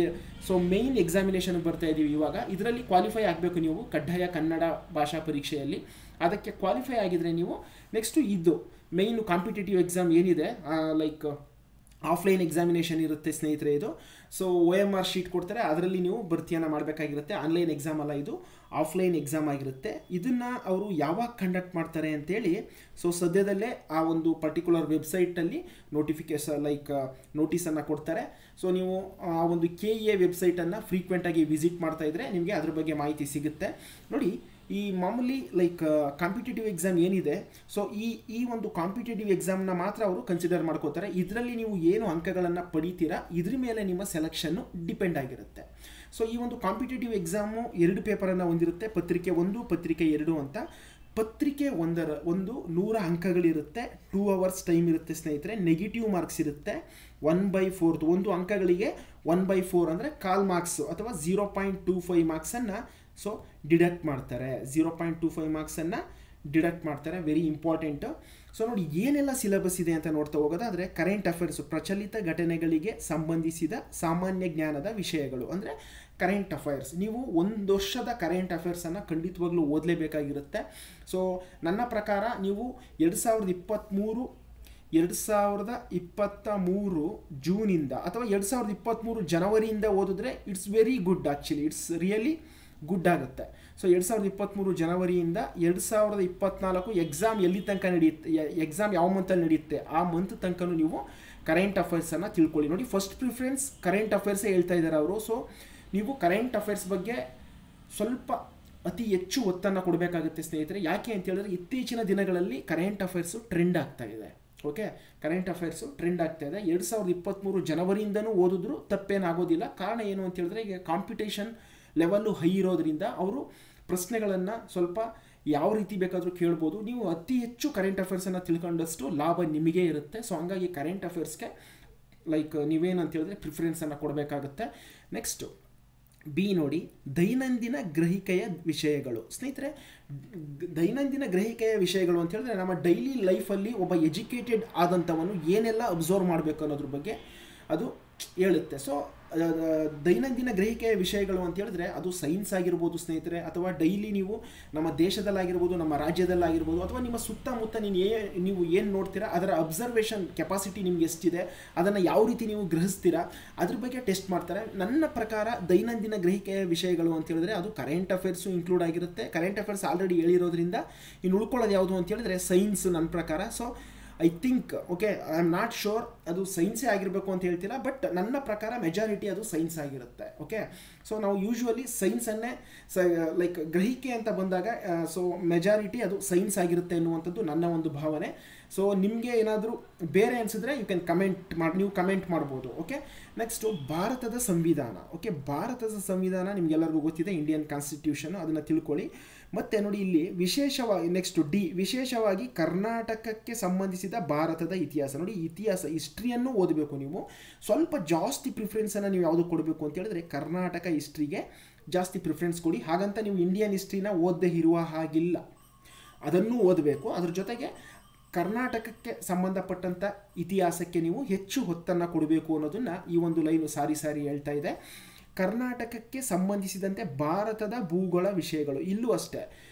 ಮೈನ್ ಎಕ್ಸಾಮಿನೇಷನ್ ಬರ್ತಾ ಇದ್ದೀವಿ ಇವಾಗ. ಇದರಲ್ಲಿ ಕ್ವಾಲಿಫೈ ಆಗಬೇಕು ನೀವು ಕಡ್ಡಾಯ ಕನ್ನಡ ಭಾಷಾ ಪರೀಕ್ಷೆಯಲ್ಲಿ. ಅದಕ್ಕೆ ಕ್ವಾಲಿಫೈ ಆಗಿದ್ರೆ ನೀವು ನೆಕ್ಸ್ಟು ಇದು ಮೈನ್ ಕಾಂಪಿಟೇಟಿವ್ ಎಕ್ಸಾಮ್ ಏನಿದೆ, ಆಫ್ಲೈನ್ ಎಕ್ಸಾಮಿನೇಷನ್ ಇರುತ್ತೆ ಸ್ನೇಹಿತರೆ ಇದು. OMR ಶೀಟ್ ಕೊಡ್ತಾರೆ, ಅದರಲ್ಲಿ ನೀವು ಭರ್ತಿಯನ್ನು ಮಾಡಬೇಕಾಗಿರುತ್ತೆ. ಆನ್ಲೈನ್ ಎಕ್ಸಾಮ್ ಅಲ್ಲ, ಇದು ಆಫ್ಲೈನ್ ಎಕ್ಸಾಮ್ ಆಗಿರುತ್ತೆ. ಇದನ್ನು ಅವರು ಯಾವಾಗ ಕಂಡಕ್ಟ್ ಮಾಡ್ತಾರೆ ಅಂತೇಳಿ ಸದ್ಯದಲ್ಲೇ ಆ ಒಂದು ಪರ್ಟಿಕ್ಯುಲರ್ ವೆಬ್ಸೈಟಲ್ಲಿ ನೋಟಿಸನ್ನು ಕೊಡ್ತಾರೆ. ನೀವು ಆ ಒಂದು KEA ವೆಬ್ಸೈಟನ್ನು ಫ್ರೀಕ್ವೆಂಟಾಗಿ ವಿಸಿಟ್ ಮಾಡ್ತಾ ಇದ್ದರೆ ನಿಮಗೆ ಅದ್ರ ಬಗ್ಗೆ ಮಾಹಿತಿ ಸಿಗುತ್ತೆ. ನೋಡಿ, ಈ ಮಾಮೂಲಿ ಕಾಂಪಿಟೇಟಿವ್ ಎಕ್ಸಾಮ್ ಏನಿದೆ, ಈ ಒಂದು ಕಾಂಪಿಟೇಟಿವ್ ಎಕ್ಸಾಮ್ನ ಮಾತ್ರ ಅವರು ಕನ್ಸಿಡರ್ ಮಾಡ್ಕೋತಾರೆ. ಇದರಲ್ಲಿ ನೀವು ಏನು ಅಂಕಗಳನ್ನು ಪಡಿತೀರಾ ಇದ್ರ ಮೇಲೆ ನಿಮ್ಮ ಸೆಲೆಕ್ಷನ್ನು ಡಿಪೆಂಡ್ ಆಗಿರುತ್ತೆ. ಈ ಒಂದು ಕಾಂಪಿಟೇಟಿವ್ ಎಕ್ಸಾಮು 2 ಪೇಪರನ್ನು ಹೊಂದಿರುತ್ತೆ, ಪತ್ರಿಕೆ 1, ಪತ್ರಿಕೆ 2 ಅಂತ. ಪತ್ರಿಕೆ 1 100 ಅಂಕಗಳಿರುತ್ತೆ, 2 hours ಟೈಮ್ ಇರುತ್ತೆ ಸ್ನೇಹಿತರೆ. ನೆಗೆಟಿವ್ ಮಾರ್ಕ್ಸ್ ಇರುತ್ತೆ 1/4, ಒಂದು ಅಂಕಗಳಿಗೆ 1/4 ಅಂದರೆ 1/4 ಮಾರ್ಕ್ಸ್ ಅಥವಾ 0.25 ಮಾರ್ಕ್ಸನ್ನು ಡಿಡಕ್ಟ್ ಮಾಡ್ತಾರೆ. 0.25 ಮಾರ್ಕ್ಸನ್ನು ಡಿಡಕ್ಟ್ ಮಾಡ್ತಾರೆ, ವೆರಿ ಇಂಪಾರ್ಟೆಂಟು. ನೋಡಿ ಏನೆಲ್ಲ ಸಿಲೆಬಸ್ ಇದೆ ಅಂತ ನೋಡ್ತಾ ಹೋಗೋದಾದರೆ, ಕರೆಂಟ್ ಅಫೇರ್ಸು, ಪ್ರಚಲಿತ ಘಟನೆಗಳಿಗೆ ಸಂಬಂಧಿಸಿದ ಸಾಮಾನ್ಯ ಜ್ಞಾನದ ವಿಷಯಗಳು, ಅಂದರೆ ಕರೆಂಟ್ ಅಫೇರ್ಸ್. ನೀವು 1 ವರ್ಷದ ಕರೆಂಟ್ ಅಫೇರ್ಸನ್ನು ಖಂಡಿತವಾಗ್ಲೂ ಓದಲೇಬೇಕಾಗಿರುತ್ತೆ. ನನ್ನ ಪ್ರಕಾರ ನೀವು 2023 ಜೂನಿಂದ ಅಥವಾ 2023 ಜನವರಿಯಿಂದ ಓದಿದ್ರೆ it's very good. Actually it's really good ಆಗುತ್ತೆ. 2023 ಜನವರಿಯಿಂದ 2024 ಎಕ್ಸಾಮ್ ಎಲ್ಲಿ ತನಕ ನಡೆಯುತ್ತೆ, ಎಕ್ಸಾಮ್ ಯಾವ ಮಂತಲ್ಲಿ ನಡೆಯುತ್ತೆ ಆ ಮಂತ್ ತನಕನೂ ನೀವು ಕರೆಂಟ್ ಅಫೇರ್ಸನ್ನು ತಿಳ್ಕೊಳ್ಳಿ. ನೋಡಿ, ಫಸ್ಟ್ ಪ್ರಿಫರೆನ್ಸ್ ಕರೆಂಟ್ ಅಫೇರ್ಸೇ ಹೇಳ್ತಾ ಇದ್ದಾರೆ ಅವರು. ನೀವು ಕರೆಂಟ್ ಅಫೇರ್ಸ್ ಬಗ್ಗೆ ಸ್ವಲ್ಪ ಅತಿ ಹೆಚ್ಚು ಒತ್ತನ್ನು ಕೊಡಬೇಕಾಗುತ್ತೆ ಸ್ನೇಹಿತರೆ. ಯಾಕೆ ಅಂತ ಹೇಳಿದ್ರೆ ಇತ್ತೀಚಿನ ದಿನಗಳಲ್ಲಿ ಕರೆಂಟ್ ಅಫೇರ್ಸು ಟ್ರೆಂಡ್ ಆಗ್ತಾ ಇದೆ, ಓಕೆ. ಕರೆಂಟ್ ಅಫೇರ್ಸು ಟ್ರೆಂಡ್ ಆಗ್ತಾ ಇದೆ. 2023 ಜನವರಿಯಿಂದನೂ ಓದಿದ್ರು ತಪ್ಪೇನಾಗೋದಿಲ್ಲ. ಕಾರಣ ಏನು ಅಂತ ಹೇಳಿದ್ರೆ, ಈಗ ಕಾಂಪಿಟೇಷನ್ ಲೆವೆಲ್ಲು ಹೈ ಇರೋದ್ರಿಂದ ಅವರು ಪ್ರಶ್ನೆಗಳನ್ನು ಸ್ವಲ್ಪ ಯಾವ ರೀತಿ ಬೇಕಾದರೂ ಕೇಳ್ಬೋದು. ನೀವು ಅತಿ ಹೆಚ್ಚು ಕರೆಂಟ್ ಅಫೇರ್ಸನ್ನು ತಿಳ್ಕೊಂಡಷ್ಟು ಲಾಭ ನಿಮಗೆ ಇರುತ್ತೆ. ಹಂಗಾಗಿ ಕರೆಂಟ್ ಅಫೇರ್ಸ್ಗೆ ನೀವೇನಂತ ಹೇಳಿದ್ರೆ ಪ್ರಿಫರೆನ್ಸನ್ನು ಕೊಡಬೇಕಾಗುತ್ತೆ. ನೆಕ್ಸ್ಟು ಬಿ ನೋಡಿ, ದೈನಂದಿನ ಗ್ರಹಿಕೆಯ ವಿಷಯಗಳು. ಸ್ನೇಹಿತರೆ, ದೈನಂದಿನ ಗ್ರಹಿಕೆಯ ವಿಷಯಗಳು ಅಂತ ಹೇಳಿದ್ರೆ ನಮ್ಮ ಡೈಲಿ ಲೈಫಲ್ಲಿ ಒಬ್ಬ ಎಜುಕೇಟೆಡ್ ಆದಂಥವನು ಏನೆಲ್ಲ ಅಬ್ಸರ್ವ್ ಮಾಡಬೇಕು ಅನ್ನೋದ್ರ ಬಗ್ಗೆ ಅದು ಹೇಳುತ್ತೆ. ಸೊ ದೈನಂದಿನ ಗ್ರಹಿಕೆಯ ವಿಷಯಗಳು ಅಂತ ಹೇಳಿದ್ರೆ ಅದು ಸೈನ್ಸ್ ಆಗಿರ್ಬೋದು ಸ್ನೇಹಿತರೆ, ಅಥವಾ ಡೈಲಿ ನೀವು ನಮ್ಮ ದೇಶದಲ್ಲಾಗಿರ್ಬೋದು, ನಮ್ಮ ರಾಜ್ಯದಲ್ಲಾಗಿರ್ಬೋದು, ಅಥವಾ ನಿಮ್ಮ ಸುತ್ತಮುತ್ತ ನೀವು ಏನು ನೋಡ್ತೀರಾ ಅದರ ಅಬ್ಸರ್ವೇಷನ್ ಕೆಪಾಸಿಟಿ ನಿಮ್ಗೆ ಎಷ್ಟಿದೆ, ಅದನ್ನು ಯಾವ ರೀತಿ ನೀವು ಗ್ರಹಿಸ್ತೀರಾ ಅದ್ರ ಬಗ್ಗೆ ಟೆಸ್ಟ್ ಮಾಡ್ತಾರೆ. ನನ್ನ ಪ್ರಕಾರ ದೈನಂದಿನ ಗ್ರಹಿಕೆಯ ವಿಷಯಗಳು ಅಂತ ಹೇಳಿದ್ರೆ ಅದು ಕರೆಂಟ್ ಅಫೇರ್ಸು ಇನ್ಕ್ಲೂಡ್ ಆಗಿರುತ್ತೆ. ಕರೆಂಟ್ ಅಫೇರ್ಸ್ ಆಲ್ರೆಡಿ ಹೇಳಿರೋದ್ರಿಂದ ಇನ್ನು ಉಳ್ಕೊಳ್ಳೋದು ಯಾವುದು ಅಂತ ಹೇಳಿದ್ರೆ ಸೈನ್ಸ್ ನನ್ನ ಪ್ರಕಾರ. So I think okay, I am not sure ಅದು ಸೈನ್ಸೇ ಆಗಿರಬೇಕು ಅಂತ ಹೇಳ್ತಿಲ್ಲ, ಬಟ್ ನನ್ನ ಪ್ರಕಾರ ಮೆಜಾರಿಟಿ ಅದು ಸೈನ್ಸ್ ಆಗಿರುತ್ತೆ. ಓಕೆ, ಸೊ ನಾವು ಯೂಶ್ವಲಿ ಸೈನ್ಸನ್ನೇ ಲೈಕ್ ಗ್ರಹಿಕೆ ಅಂತ ಬಂದಾಗ ಸೊ ಮೆಜಾರಿಟಿ ಅದು ಸೈನ್ಸ್ ಆಗಿರುತ್ತೆ ಎನ್ನುವಂಥದ್ದು ನನ್ನ ಒಂದು ಭಾವನೆ. ಸೊ ನಿಮಗೆ ಏನಾದರೂ ಬೇರೆ ಅನಿಸಿದ್ರೆ ನೀವು ಕಮೆಂಟ್ ಮಾಡ್ಬೋದು. ಓಕೆ, ನೆಕ್ಸ್ಟು ಭಾರತದ ಸಂವಿಧಾನ. ಓಕೆ, ಭಾರತದ ಸಂವಿಧಾನ ನಿಮಗೆಲ್ಲರಿಗೂ ಗೊತ್ತಿದೆ, ಇಂಡಿಯನ್ ಕಾನ್ಸ್ಟಿಟ್ಯೂಷನ್, ಅದನ್ನು ತಿಳ್ಕೊಳ್ಳಿ. ಮತ್ತು ನೋಡಿ ಇಲ್ಲಿ ವಿಶೇಷವಾಗಿ ನೆಕ್ಸ್ಟ್ ಡಿ, ವಿಶೇಷವಾಗಿ ಕರ್ನಾಟಕಕ್ಕೆ ಸಂಬಂಧಿಸಿದ ಭಾರತದ ಇತಿಹಾಸ. ನೋಡಿ ಇತಿಹಾಸ ಹಿಸ್ಟ್ರಿಯನ್ನು ಓದಬೇಕು ನೀವು. ಸ್ವಲ್ಪ ಜಾಸ್ತಿ ಪ್ರಿಫರೆನ್ಸನ್ನು ನೀವು ಯಾವುದು ಕೊಡಬೇಕು ಅಂತ ಹೇಳಿದ್ರೆ ಕರ್ನಾಟಕ ಹಿಸ್ಟ್ರಿಗೆ ಜಾಸ್ತಿ ಪ್ರಿಫರೆನ್ಸ್ ಕೊಡಿ. ಹಾಗಂತ ನೀವು ಇಂಡಿಯನ್ ಹಿಸ್ಟ್ರಿನ ಓದದೇ ಇರುವ ಹಾಗಿಲ್ಲ, ಅದನ್ನು ಓದಬೇಕು. ಅದ್ರ ಜೊತೆಗೆ ಕರ್ನಾಟಕಕ್ಕೆ ಸಂಬಂಧಪಟ್ಟಂಥ ಇತಿಹಾಸಕ್ಕೆ ನೀವು ಹೆಚ್ಚು ಹೊತ್ತನ್ನು ಕೊಡಬೇಕು ಅನ್ನೋದನ್ನು ಈ ಒಂದು ಲೈನು ಸಾರಿ ಹೇಳ್ತಾ ಇದೆ. ಕರ್ನಾಟಕಕ್ಕೆ ಸಂಬಂಧಿಸಿದಂತೆ ಭಾರತದ ಭೂಗೋಳ ವಿಷಯಗಳು, ಇಲ್ಲೂ ಅಷ್ಟೇ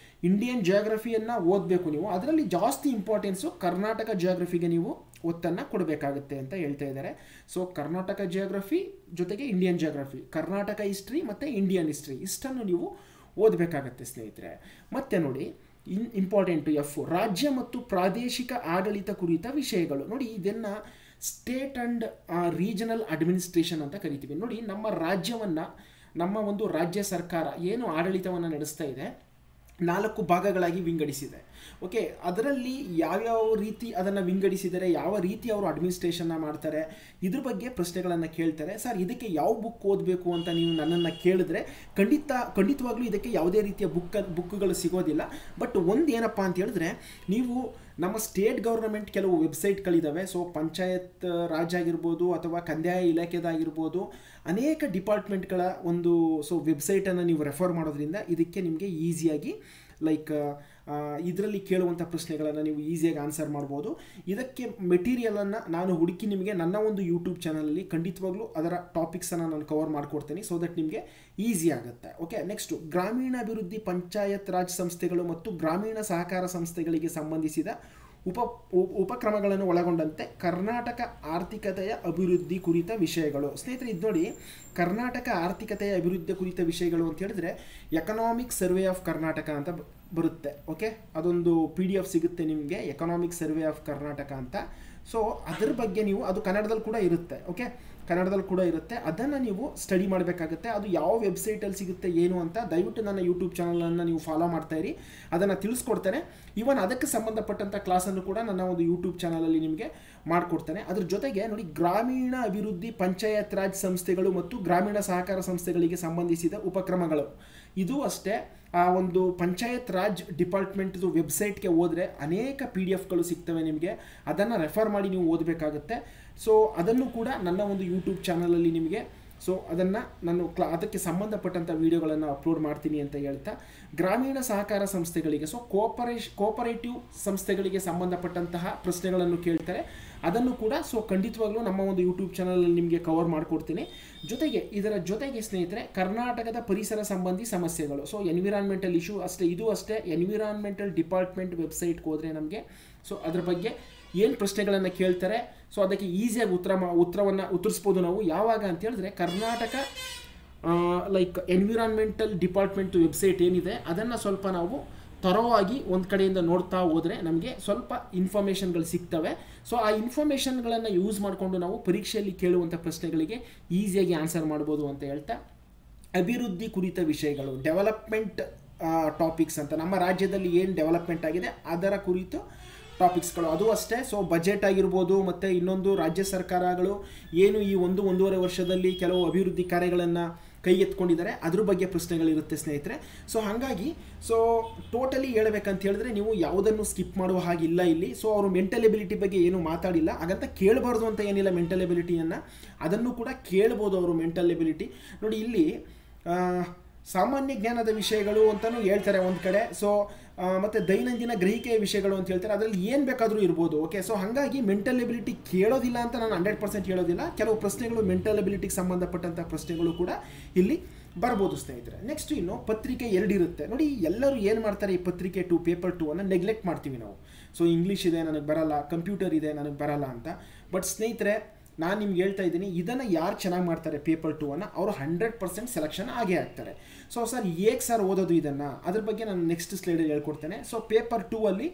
ಇಂಡಿಯನ್ ಜಿಯೋಗ್ರಫಿಯನ್ನು ಓದಬೇಕು ನೀವು. ಅದರಲ್ಲಿ ಜಾಸ್ತಿ ಇಂಪಾರ್ಟೆನ್ಸು ಕರ್ನಾಟಕ ಜಿಯೋಗ್ರಫಿಗೆ ನೀವು ಒತ್ತನ್ನು ಕೊಡಬೇಕಾಗುತ್ತೆ ಅಂತ ಹೇಳ್ತಾ ಇದ್ದಾರೆ. ಸೊ ಕರ್ನಾಟಕ ಜಿಯೋಗ್ರಫಿ ಜೊತೆಗೆ ಇಂಡಿಯನ್ ಜಿಯೋಗ್ರಫಿ, ಕರ್ನಾಟಕ ಹಿಸ್ಟ್ರಿ ಮತ್ತು ಇಂಡಿಯನ್ ಹಿಸ್ಟ್ರಿ ಇಷ್ಟನ್ನು ನೀವು ಓದಬೇಕಾಗತ್ತೆ ಸ್ನೇಹಿತರೆ. ಮತ್ತು ನೋಡಿ ಇಂಪಾರ್ಟೆಂಟು ಎಫ್, ರಾಜ್ಯ ಮತ್ತು ಪ್ರಾದೇಶಿಕ ಆಡಳಿತ ಕುರಿತ ವಿಷಯಗಳು. ನೋಡಿ ಇದನ್ನು ಸ್ಟೇಟ್ ಆ್ಯಂಡ್ ರೀಜನಲ್ ಅಡ್ಮಿನಿಸ್ಟ್ರೇಷನ್ ಅಂತ ಕರಿತೀವಿ. ನೋಡಿ ನಮ್ಮ ರಾಜ್ಯವನ್ನು, ನಮ್ಮ ಒಂದು ರಾಜ್ಯ ಸರ್ಕಾರ ಏನು ಆಡಳಿತವನ್ನು ನಡೆಸ್ತಾ ಇದೆ 4 ಭಾಗಗಳಾಗಿ ವಿಂಗಡಿಸಿದೆ. ಓಕೆ, ಅದರಲ್ಲಿ ಯಾವ್ಯಾವ ರೀತಿ ಅದನ್ನು ವಿಂಗಡಿಸಿದರೆ, ಯಾವ ರೀತಿ ಅವರು ಅಡ್ಮಿನಿಸ್ಟ್ರೇಷನ್ನ ಮಾಡ್ತಾರೆ, ಇದ್ರ ಬಗ್ಗೆ ಪ್ರಶ್ನೆಗಳನ್ನು ಕೇಳ್ತಾರೆ. ಸರ್ ಇದಕ್ಕೆ ಯಾವ ಬುಕ್ ಓದಬೇಕು ಅಂತ ನೀವು ನನ್ನನ್ನು ಕೇಳಿದ್ರೆ ಖಂಡಿತವಾಗ್ಲೂ ಇದಕ್ಕೆ ಯಾವುದೇ ರೀತಿಯ ಬುಕ್ಗಳು ಸಿಗೋದಿಲ್ಲ. ಬಟ್ ಒಂದು ಏನಪ್ಪ ಅಂತ ಹೇಳಿದ್ರೆ, ನೀವು ನಮ್ಮ ಸ್ಟೇಟ್ ಗೌರ್ನಮೆಂಟ್ ಕೆಲವು ವೆಬ್ಸೈಟ್ಗಳಿದ್ದಾವೆ. ಸೊ ಪಂಚಾಯತ್ ರಾಜ್ ಆಗಿರ್ಬೋದು ಅಥವಾ ಕಂದಾಯ ಇಲಾಖೆದಾಗಿರ್ಬೋದು, ಅನೇಕ ಡಿಪಾರ್ಟ್ಮೆಂಟ್ಗಳ ಒಂದು ವೆಬ್ಸೈಟನ್ನು ನೀವು ರೆಫರ್ ಮಾಡೋದ್ರಿಂದ ಇದಕ್ಕೆ ನಿಮಗೆ ಈಸಿಯಾಗಿ ಲೈಕ್ ಇದರಲ್ಲಿ ಕೇಳುವಂಥ ಪ್ರಶ್ನೆಗಳನ್ನು ನೀವು ಈಸಿಯಾಗಿ ಆನ್ಸರ್ ಮಾಡ್ಬೋದು. ಇದಕ್ಕೆ ಮೆಟೀರಿಯಲನ್ನು ನಾನು ಹುಡುಕಿ ನಿಮಗೆ ನನ್ನ ಒಂದು ಯೂಟ್ಯೂಬ್ ಚಾನಲಲ್ಲಿ ಖಂಡಿತವಾಗ್ಲೂ ಅದರ ಟಾಪಿಕ್ಸನ್ನು ನಾನು ಕವರ್ ಮಾಡಿಕೊಡ್ತೀನಿ, ಸೊ ದಟ್ ನಿಮಗೆ ಈಸಿ ಆಗುತ್ತೆ. ಓಕೆ, ನೆಕ್ಸ್ಟು ಗ್ರಾಮೀಣಾಭಿವೃದ್ಧಿ ಪಂಚಾಯತ್ ರಾಜ್ ಸಂಸ್ಥೆಗಳು ಮತ್ತು ಗ್ರಾಮೀಣ ಸಹಕಾರ ಸಂಸ್ಥೆಗಳಿಗೆ ಸಂಬಂಧಿಸಿದ ಉಪಕ್ರಮಗಳನ್ನು ಒಳಗೊಂಡಂತೆ ಕರ್ನಾಟಕ ಆರ್ಥಿಕತೆಯ ಅಭಿವೃದ್ಧಿ ಕುರಿತ ವಿಷಯಗಳು. ಸ್ನೇಹಿತರೆ ಇದು ನೋಡಿ, ಕರ್ನಾಟಕ ಆರ್ಥಿಕತೆಯ ಅಭಿವೃದ್ಧಿ ಕುರಿತ ವಿಷಯಗಳು ಅಂತ ಹೇಳಿದ್ರೆ ಎಕನಾಮಿಕ್ ಸರ್ವೆ ಆಫ್ ಕರ್ನಾಟಕ ಅಂತ ಬರುತ್ತೆ. ಓಕೆ, ಅದೊಂದು PDF ಸಿಗುತ್ತೆ ನಿಮಗೆ, ಎಕನಾಮಿಕ್ ಸರ್ವೆ ಆಫ್ ಕರ್ನಾಟಕ ಅಂತ. ಸೊ ಅದ್ರ ಬಗ್ಗೆ ನೀವು, ಅದು ಕನ್ನಡದಲ್ಲಿ ಕೂಡ ಇರುತ್ತೆ. ಓಕೆ, ಕನ್ನಡದಲ್ಲಿ ಕೂಡ ಇರುತ್ತೆ, ಅದನ್ನು ನೀವು ಸ್ಟಡಿ ಮಾಡಬೇಕಾಗುತ್ತೆ. ಅದು ಯಾವ ವೆಬ್ಸೈಟಲ್ಲಿ ಸಿಗುತ್ತೆ ಏನು ಅಂತ ದಯವಿಟ್ಟು ನನ್ನ ಯೂಟ್ಯೂಬ್ ಚಾನಲನ್ನು ನೀವು ಫಾಲೋ ಮಾಡ್ತಾಯಿರಿ, ಅದನ್ನು ತಿಳಿಸ್ಕೊಡ್ತೇನೆ. ಈವನ್ ಅದಕ್ಕೆ ಸಂಬಂಧಪಟ್ಟಂಥ ಕ್ಲಾಸನ್ನು ಕೂಡ ನನ್ನ ಒಂದು ಯೂಟ್ಯೂಬ್ ಚಾನಲಲ್ಲಿ ನಿಮಗೆ ಮಾಡಿಕೊಡ್ತೇನೆ. ಅದ್ರ ಜೊತೆಗೆ ನೋಡಿ, ಗ್ರಾಮೀಣ ಅಭಿವೃದ್ಧಿ ಪಂಚಾಯತ್ ರಾಜ್ ಸಂಸ್ಥೆಗಳು ಮತ್ತು ಗ್ರಾಮೀಣ ಸಹಕಾರ ಸಂಸ್ಥೆಗಳಿಗೆ ಸಂಬಂಧಿಸಿದ ಉಪಕ್ರಮಗಳು, ಇದು ಅಷ್ಟೇ ಆ ಒಂದು ಪಂಚಾಯತ್ ರಾಜ್ ಡಿಪಾರ್ಟ್ಮೆಂಟ್ದು ವೆಬ್ಸೈಟ್ಗೆ ಹೋದರೆ ಅನೇಕ PDFಗಳು ಸಿಗ್ತವೆ ನಿಮಗೆ, ಅದನ್ನು ರೆಫರ್ ಮಾಡಿ ನೀವು ಓದಬೇಕಾಗುತ್ತೆ. ಸೊ ಅದನ್ನು ಕೂಡ ನನ್ನ ಒಂದು ಯೂಟ್ಯೂಬ್ ಚಾನಲಲ್ಲಿ ನಿಮಗೆ ಅದನ್ನು ನಾನು ಅದಕ್ಕೆ ಸಂಬಂಧಪಟ್ಟಂಥ ವೀಡಿಯೋಗಳನ್ನು ಅಪ್ಲೋಡ್ ಮಾಡ್ತೀನಿ ಅಂತ ಹೇಳ್ತಾ, ಗ್ರಾಮೀಣ ಸಹಕಾರ ಸಂಸ್ಥೆಗಳಿಗೆ ಕೋಪರೇಟಿವ್ ಸಂಸ್ಥೆಗಳಿಗೆ ಸಂಬಂಧಪಟ್ಟಂತಹ ಪ್ರಶ್ನೆಗಳನ್ನು ಕೇಳ್ತಾರೆ, ಅದನ್ನು ಕೂಡ ಖಂಡಿತವಾಗ್ಲೂ ನಮ್ಮ ಒಂದು ಯೂಟ್ಯೂಬ್ ಚಾನಲಲ್ಲಿ ನಿಮಗೆ ಕವರ್ ಮಾಡಿಕೊಡ್ತೀನಿ. ಜೊತೆಗೆ ಇದರ ಜೊತೆಗೆ ಸ್ನೇಹಿತರೆ, ಕರ್ನಾಟಕದ ಪರಿಸರ ಸಂಬಂಧಿ ಸಮಸ್ಯೆಗಳು, ಎನ್ವಿರಾನ್ಮೆಂಟಲ್ ಇಶ್ಯೂ ಅಷ್ಟೇ, ಇದು ಅಷ್ಟೇ ಎನ್ವಿರಾನ್ಮೆಂಟಲ್ ಡಿಪಾರ್ಟ್ಮೆಂಟ್ ವೆಬ್ಸೈಟ್ಗೆ ಹೋದರೆ ನಮಗೆ ಅದ್ರ ಬಗ್ಗೆ ಏನು ಪ್ರಶ್ನೆಗಳನ್ನು ಕೇಳ್ತಾರೆ, ಅದಕ್ಕೆ ಈಸಿಯಾಗಿ ಉತ್ತರವನ್ನು ಉತ್ತರಿಸ್ಬೋದು ನಾವು. ಯಾವಾಗ ಅಂತ ಹೇಳಿದ್ರೆ, Karnataka like environmental department website ಏನಿದೆ ಅದನ್ನು ಸ್ವಲ್ಪ ನಾವು ತರವಾಗಿ ಒಂದು ಕಡೆಯಿಂದ ನೋಡ್ತಾ ಹೋದರೆ ನಮಗೆ ಸ್ವಲ್ಪ ಇನ್ಫಾರ್ಮೇಷನ್ಗಳು ಸಿಗ್ತವೆ. ಆ ಇನ್ಫಾರ್ಮೇಷನ್ಗಳನ್ನು ಯೂಸ್ ಮಾಡಿಕೊಂಡು ನಾವು ಪರೀಕ್ಷೆಯಲ್ಲಿ ಕೇಳುವಂಥ ಪ್ರಶ್ನೆಗಳಿಗೆ ಈಸಿಯಾಗಿ ಆನ್ಸರ್ ಮಾಡ್ಬೋದು ಅಂತ ಹೇಳ್ತಾ, ಅಭಿವೃದ್ಧಿ ಕುರಿತ ವಿಷಯಗಳು, ಡೆವಲಪ್ಮೆಂಟ್ ಟಾಪಿಕ್ಸ್ ಅಂತ, ನಮ್ಮ ರಾಜ್ಯದಲ್ಲಿ ಏನು ಡೆವಲಪ್ಮೆಂಟ್ ಆಗಿದೆ ಅದರ ಕುರಿತು ಟಾಪಿಕ್ಸ್ಗಳು, ಅದು ಅಷ್ಟೇ. ಬಜೆಟ್ ಆಗಿರ್ಬೋದು, ಮತ್ತು ಇನ್ನೊಂದು ರಾಜ್ಯ ಸರ್ಕಾರಗಳು ಏನು ಈ 1-1.5 ವರ್ಷದಲ್ಲಿ ಕೆಲವು ಅಭಿವೃದ್ಧಿ ಕಾರ್ಯಗಳನ್ನು ಕೈಗೆತ್ಕೊಂಡಿದ್ದಾರೆ ಅದ್ರ ಬಗ್ಗೆ ಪ್ರಶ್ನೆಗಳಿರುತ್ತೆ ಸ್ನೇಹಿತರೆ. ಹಾಗಾಗಿ ಟೋಟಲಿ ಹೇಳ್ಬೇಕಂತ ಹೇಳಿದ್ರೆ ನೀವು ಯಾವುದನ್ನು ಸ್ಕಿಪ್ ಮಾಡುವ ಹಾಗಿಲ್ಲ ಇಲ್ಲಿ. ಅವರು ಮೆಂಟಲ್ ಎಬಿಲಿಟಿ ಬಗ್ಗೆ ಏನು ಮಾತಾಡಿಲ್ಲ, ಹಾಗಂತ ಕೇಳಬಾರ್ದು ಅಂತ ಏನಿಲ್ಲ. ಮೆಂಟಲ್ ಎಬಿಲಿಟಿಯನ್ನು ಅದನ್ನು ಕೂಡ ಕೇಳ್ಬೋದು ಅವರು. ಮೆಂಟಲ್ ಎಬಿಲಿಟಿ ನೋಡಿ, ಇಲ್ಲಿ ಸಾಮಾನ್ಯ ಜ್ಞಾನದ ವಿಷಯಗಳು ಅಂತಲೂ ಹೇಳ್ತಾರೆ ಒಂದು ಕಡೆ. ಸೊ ಮತ್ತು ದೈನಂದಿನ ಗ್ರಹಿಕೆಯ ವಿಷಯಗಳು ಅಂತ ಹೇಳ್ತಾರೆ. ಅದರಲ್ಲಿ ಏನು ಬೇಕಾದರೂ ಇರ್ಬೋದು. ಓಕೆ, ಸೊ ಹಾಗಾಗಿ ಮೆಂಟಲ್ ಎಬಿಲಿಟಿ ಕೇಳೋದಿಲ್ಲ ಅಂತ ನಾನು 100% ಹೇಳೋದಿಲ್ಲ. ಕೆಲವು ಪ್ರಶ್ನೆಗಳು ಮೆಂಟಲ್ ಎಬಿಲಿಟಿಗೆ ಸಂಬಂಧಪಟ್ಟಂಥ ಪ್ರಶ್ನೆಗಳು ಕೂಡ ಇಲ್ಲಿ ಬರ್ಬೋದು ಸ್ನೇಹಿತರೆ. ನೆಕ್ಸ್ಟ್ ಇನ್ನು ಪತ್ರಿಕೆ 2 ಇರುತ್ತೆ ನೋಡಿ. ಎಲ್ಲರೂ ಏನು ಮಾಡ್ತಾರೆ, ಈ ಪತ್ರಿಕೆ 2 ಪೇಪರ್ 2 ಅನ್ನು ನೆಗ್ಲೆಕ್ಟ್ ಮಾಡ್ತೀವಿ ನಾವು. ಸೊ ಇಂಗ್ಲೀಷ್ ಇದೆ ನನಗೆ ಬರಲ್ಲ, ಕಂಪ್ಯೂಟರ್ ಇದೆ ನನಗೆ ಬರಲ್ಲ ಅಂತ. ಬಟ್ ಸ್ನೇಹಿತರೆ, ನಾನು ನಿಮ್ಗೆ ಹೇಳ್ತಾ ಇದ್ದೀನಿ, ಇದನ್ನು ಯಾರು ಚೆನ್ನಾಗಿ ಮಾಡ್ತಾರೆ ಪೇಪರ್ 2 ಅನ್ನು, ಅವರು 100% ಸೆಲೆಕ್ಷನ್ ಆಗೇ ಆಗ್ತಾರೆ. ಸೊ ಸರ್ ಹೇಗೆ ಸರ್ ಓದೋದು ಇದನ್ನು, ಅದ್ರ ಬಗ್ಗೆ ನಾನು ನೆಕ್ಸ್ಟ್ ಸ್ಲೈಡಲ್ಲಿ ಹೇಳ್ಕೊಡ್ತೇನೆ. ಸೊ ಪೇಪರ್ 2 ಅಲ್ಲಿ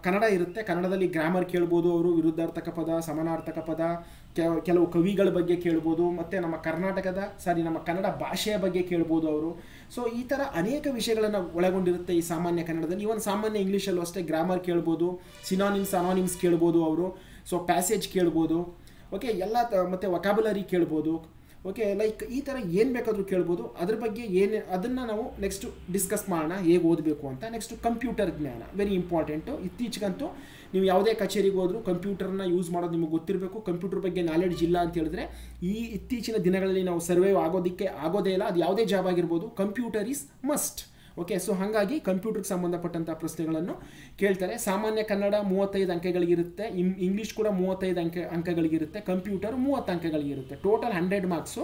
ಕನ್ನಡ ಇರುತ್ತೆ. ಕನ್ನಡದಲ್ಲಿ ಗ್ರಾಮರ್ ಕೇಳ್ಬೋದು ಅವರು, ವಿರುದ್ಧಾರ್ಥಕ ಪದ, ಸಮಾನಾರ್ಥಕ ಪದ, ಕೆಲವು ಕವಿಗಳ ಬಗ್ಗೆ ಕೇಳ್ಬೋದು, ಮತ್ತು ನಮ್ಮ ಕನ್ನಡ ಭಾಷೆಯ ಬಗ್ಗೆ ಕೇಳ್ಬೋದು ಅವರು. ಸೊ ಈ ಥರ ಅನೇಕ ವಿಷಯಗಳನ್ನು ಒಳಗೊಂಡಿರುತ್ತೆ ಈ ಸಾಮಾನ್ಯ ಕನ್ನಡದಲ್ಲಿ. ಇವನ್ ಸಾಮಾನ್ಯ ಇಂಗ್ಲೀಷಲ್ಲೂ ಅಷ್ಟೇ ಗ್ರಾಮರ್ ಕೇಳ್ಬೋದು, ಸಿನಾನಿಮ್ಸ್ ಅನಾನಿಮ್ಸ್ ಕೇಳ್ಬೋದು ಅವರು. ಸೊ ಪ್ಯಾಸೇಜ್ ಕೇಳ್ಬೋದು. ಓಕೆ, ಎಲ್ಲ ಮತ್ತು ವೊಕ್ಯಾಬುಲರಿ ಕೇಳ್ಬೋದು. ಓಕೆ, ಲೈಕ್ ಈ ಥರ ಏನು ಬೇಕಾದರೂ ಕೇಳ್ಬೋದು. ಅದ್ರ ಬಗ್ಗೆ ಅದನ್ನು ನಾವು ನೆಕ್ಸ್ಟ್ ಡಿಸ್ಕಸ್ ಮಾಡೋಣ, ಹೇಗೆ ಓದಬೇಕು ಅಂತ. ನೆಕ್ಸ್ಟ್ ಕಂಪ್ಯೂಟರ್ ಜ್ಞಾನ ವೆರಿ ಇಂಪಾರ್ಟೆಂಟು. ಇತ್ತೀಚೆಗಂತೂ ನೀವು ಯಾವುದೇ ಕಚೇರಿಗೆ ಹೋದರೂ ಕಂಪ್ಯೂಟರ್ನ ಯೂಸ್ ಮಾಡೋದು ನಿಮಗೆ ಗೊತ್ತಿರಬೇಕು. ಕಂಪ್ಯೂಟರ್ ಬಗ್ಗೆ ನಾಲೆಡ್ಜ್ ಇಲ್ಲ ಅಂತ ಹೇಳಿದ್ರೆ ಈ ಇತ್ತೀಚಿನ ದಿನಗಳಲ್ಲಿ ನಾವು ಸರ್ವೈವ್ ಆಗೋದೇ ಇಲ್ಲ. ಅದು ಯಾವುದೇ ಜಾಬ್ ಆಗಿರ್ಬೋದು, computer is must. Okay, so ಹಾಗಾಗಿ ಕಂಪ್ಯೂಟರ್ಗೆ ಸಂಬಂಧಪಟ್ಟಂಥ ಪ್ರಶ್ನೆಗಳನ್ನು ಕೇಳ್ತಾರೆ. ಸಾಮಾನ್ಯ ಕನ್ನಡ 35 ಅಂಕಗಳಿಗಿರುತ್ತೆ, ಇಂಗ್ಲೀಷ್ ಕೂಡ 35 ಅಂಕಗಳಿಗಿರುತ್ತೆ, ಕಂಪ್ಯೂಟರ್ 30 ಅಂಕಗಳಿಗಿರುತ್ತೆ. Total 100 marks.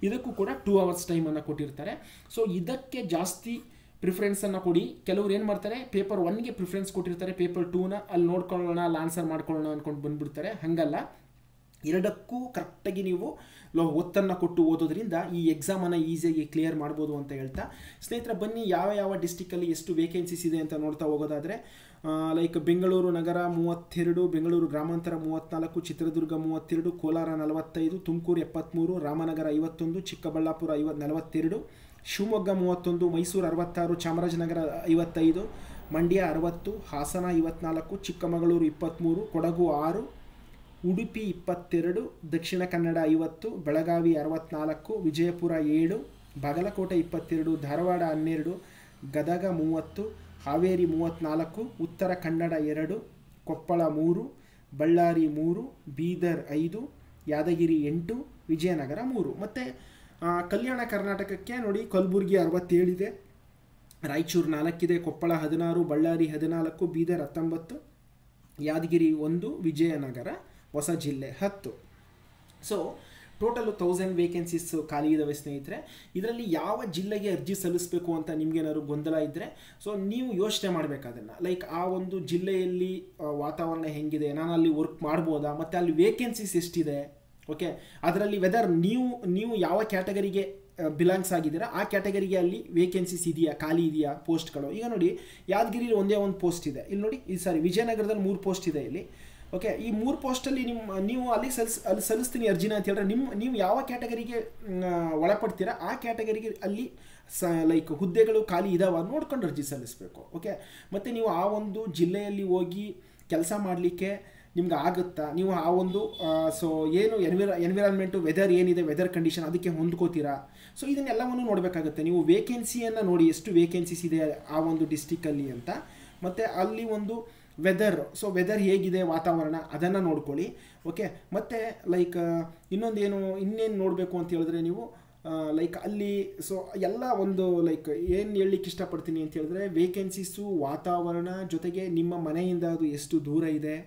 ಇದಕ್ಕೂ ಕೂಡ 2 ಅವರ್ಸ್ ಟೈಮನ್ನು ಕೊಟ್ಟಿರ್ತಾರೆ. ಸೊ ಇದಕ್ಕೆ ಜಾಸ್ತಿ ಪ್ರಿಫರೆನ್ಸನ್ನು ಕೊಡಿ. ಕೆಲವ್ರು ಏನು ಮಾಡ್ತಾರೆ, ಪೇಪರ್ 1ಗೆ ಪ್ರಿಫರೆನ್ಸ್ ಕೊಟ್ಟಿರ್ತಾರೆ, ಪೇಪರ್ 2ನ ಅಲ್ಲಿ ನೋಡ್ಕೊಳ್ಳೋಣ, ಅಲ್ಲಿ ಆನ್ಸರ್ ಮಾಡ್ಕೊಳ್ಳೋಣ ಅಂದ್ಕೊಂಡು ಬಂದುಬಿಡ್ತಾರೆ. ಹಾಗಲ್ಲ, ಎರಡಕ್ಕೂ ಕರೆಕ್ಟಾಗಿ ನೀವು ಒತ್ತನ್ನು ಕೊಟ್ಟು ಓದೋದ್ರಿಂದ ಈ ಎಕ್ಸಾಮನ್ನು ಈಸಿಯಾಗಿ ಕ್ಲಿಯರ್ ಮಾಡ್ಬೋದು ಅಂತ ಹೇಳ್ತಾ ಸ್ನೇಹಿತರೆ, ಬನ್ನಿ ಯಾವ ಡಿಸ್ಟಿಕ್ಕಲ್ಲಿ ಎಷ್ಟು ವೇಕೆನ್ಸೀಸ್ ಇದೆ ಅಂತ ನೋಡ್ತಾ ಹೋಗೋದಾದರೆ, ಲೈಕ್ ಬೆಂಗಳೂರು ನಗರ 32, ಬೆಂಗಳೂರು ಗ್ರಾಮಾಂತರ 34, ಚಿತ್ರದುರ್ಗ 32, ಕೋಲಾರ 45, ತುಮಕೂರು 73, ರಾಮನಗರ 51, ಚಿಕ್ಕಬಳ್ಳಾಪುರ 42, ಶಿವಮೊಗ್ಗ 31, ಮೈಸೂರು 66, ಚಾಮರಾಜನಗರ 55, ಮಂಡ್ಯ 60, ಹಾಸನ 54, ಚಿಕ್ಕಮಗಳೂರು 23, ಕೊಡಗು 6, ಉಡುಪಿ 22, ದಕ್ಷಿಣ ಕನ್ನಡ 50, ಬೆಳಗಾವಿ 64, ವಿಜಯಪುರ 7, ಬಾಗಲಕೋಟೆ 22, ಧಾರವಾಡ 12, ಗದಗ 30, ಹಾವೇರಿ 34, ಉತ್ತರ ಕನ್ನಡ 2, ಕೊಪ್ಪಳ 3, ಬಳ್ಳಾರಿ 3, ಬೀದರ್ 5, ಯಾದಗಿರಿ 8, ವಿಜಯನಗರ 3. ಮತ್ತು ಕಲ್ಯಾಣ ಕರ್ನಾಟಕಕ್ಕೆ ನೋಡಿ, ಕಲಬುರಗಿ 67 ಇದೆ, ರಾಯಚೂರು 4 ಇದೆ, ಕೊಪ್ಪಳ 16, ಬಳ್ಳಾರಿ 14, ಬೀದರ್ 19, ಯಾದಗಿರಿ 1, ವಿಜಯನಗರ ಹೊಸ ಜಿಲ್ಲೆ 10. ಸೊ ಟೋಟಲು 1000 ವೇಕೆನ್ಸೀಸ್ ಖಾಲಿ ಇದ್ದಾವೆ ಸ್ನೇಹಿತರೆ. ಇದರಲ್ಲಿ ಯಾವ ಜಿಲ್ಲೆಗೆ ಅರ್ಜಿ ಸಲ್ಲಿಸಬೇಕು ಅಂತ ನಿಮಗೇನಾದ್ರು ಗೊಂದಲ ಇದ್ದರೆ, ಸೊ ನೀವು ಯೋಚನೆ ಮಾಡಬೇಕು ಅದನ್ನು. ಲೈಕ್ ಆ ಒಂದು ಜಿಲ್ಲೆಯಲ್ಲಿ ವಾತಾವರಣ ಹೆಂಗಿದೆ, ನಾನು ಅಲ್ಲಿ ವರ್ಕ್ ಮಾಡ್ಬೋದಾ, ಮತ್ತು ಅಲ್ಲಿ ವೇಕೆನ್ಸೀಸ್ ಎಷ್ಟಿದೆ. ಓಕೆ, ಅದರಲ್ಲಿ ವೆದರ್ ನೀವು ಯಾವ ಕ್ಯಾಟಗರಿಗೆ ಬಿಲಾಂಗ್ಸ್ ಆಗಿದ್ದೀರಾ ಆ ಕ್ಯಾಟಗರಿಗೆ ಅಲ್ಲಿ ವೇಕೆನ್ಸೀಸ್ ಇದೆಯಾ, ಖಾಲಿ ಇದೆಯಾ ಪೋಸ್ಟ್ಗಳು. ಈಗ ನೋಡಿ, ಯಾದಗಿರಿಲಿ ಒಂದೇ ಒಂದು ಪೋಸ್ಟ್ ಇದೆ, ಇಲ್ಲಿ ನೋಡಿ, ವಿಜಯನಗರದಲ್ಲಿ 3 ಪೋಸ್ಟ್ ಇದೆ ಇಲ್ಲಿ. ಓಕೆ, ಈ 3 ಪೋಸ್ಟಲ್ಲಿ ನೀವು ಅಲ್ಲಿ ಸಲ್ಲಿಸ್ತೀನಿ ಅರ್ಜಿನ ಅಂತ ಹೇಳಿದ್ರೆ, ನೀವು ಯಾವ ಕ್ಯಾಟಗರಿಗೆ ಒಳಪಡ್ತೀರಾ ಆ ಕ್ಯಾಟಗರಿಗೆ ಅಲ್ಲಿ ಲೈಕ್ ಹುದ್ದೆಗಳು ಖಾಲಿ ಇದಾವ ನೋಡ್ಕೊಂಡು ಅರ್ಜಿ ಸಲ್ಲಿಸಬೇಕು. ಓಕೆ, ಮತ್ತು ನೀವು ಆ ಒಂದು ಜಿಲ್ಲೆಯಲ್ಲಿ ಹೋಗಿ ಕೆಲಸ ಮಾಡಲಿಕ್ಕೆ ನಿಮ್ಗೆ ಆಗುತ್ತಾ, ನೀವು ಆ ಒಂದು ಸೊ ಏನು ಎನ್ವಿರಾನ್ಮೆಂಟು, ವೆದರ್ ಏನಿದೆ, ವೆದರ್ ಕಂಡೀಷನ್ ಅದಕ್ಕೆ ಹೊಂದ್ಕೋತೀರಾ. ಸೊ ಇದನ್ನೆಲ್ಲವನ್ನು ನೋಡಬೇಕಾಗುತ್ತೆ. ನೀವು ವೇಕೆನ್ಸಿಯನ್ನು ನೋಡಿ, ಎಷ್ಟು ವೇಕೆನ್ಸೀಸ್ ಇದೆ ಆ ಒಂದು ಡಿಸ್ಟಿಕ್ಕಲ್ಲಿ ಅಂತ, ಮತ್ತು ಅಲ್ಲಿ ಒಂದು ವೆದರ್ ಹೇಗಿದೆ, ವಾತಾವರಣ ಅದನ್ನು ನೋಡ್ಕೊಳ್ಳಿ. ಓಕೆ, ಮತ್ತು ಲೈಕ್ ಇನ್ನೇನು ನೋಡಬೇಕು ಅಂತ ಹೇಳಿದ್ರೆ ನೀವು ಲೈಕ್ ಅಲ್ಲಿ ಸೊ ಎಲ್ಲ ಒಂದು ಲೈಕ್ ಏನು ಹೇಳಲಿಕ್ಕೆ ಇಷ್ಟಪಡ್ತೀನಿ ಅಂತ ಹೇಳಿದ್ರೆ, ವೇಕೆನ್ಸೀಸು, ವಾತಾವರಣ, ಜೊತೆಗೆ ನಿಮ್ಮ ಮನೆಯಿಂದ ಅದು ಎಷ್ಟು ದೂರ ಇದೆ.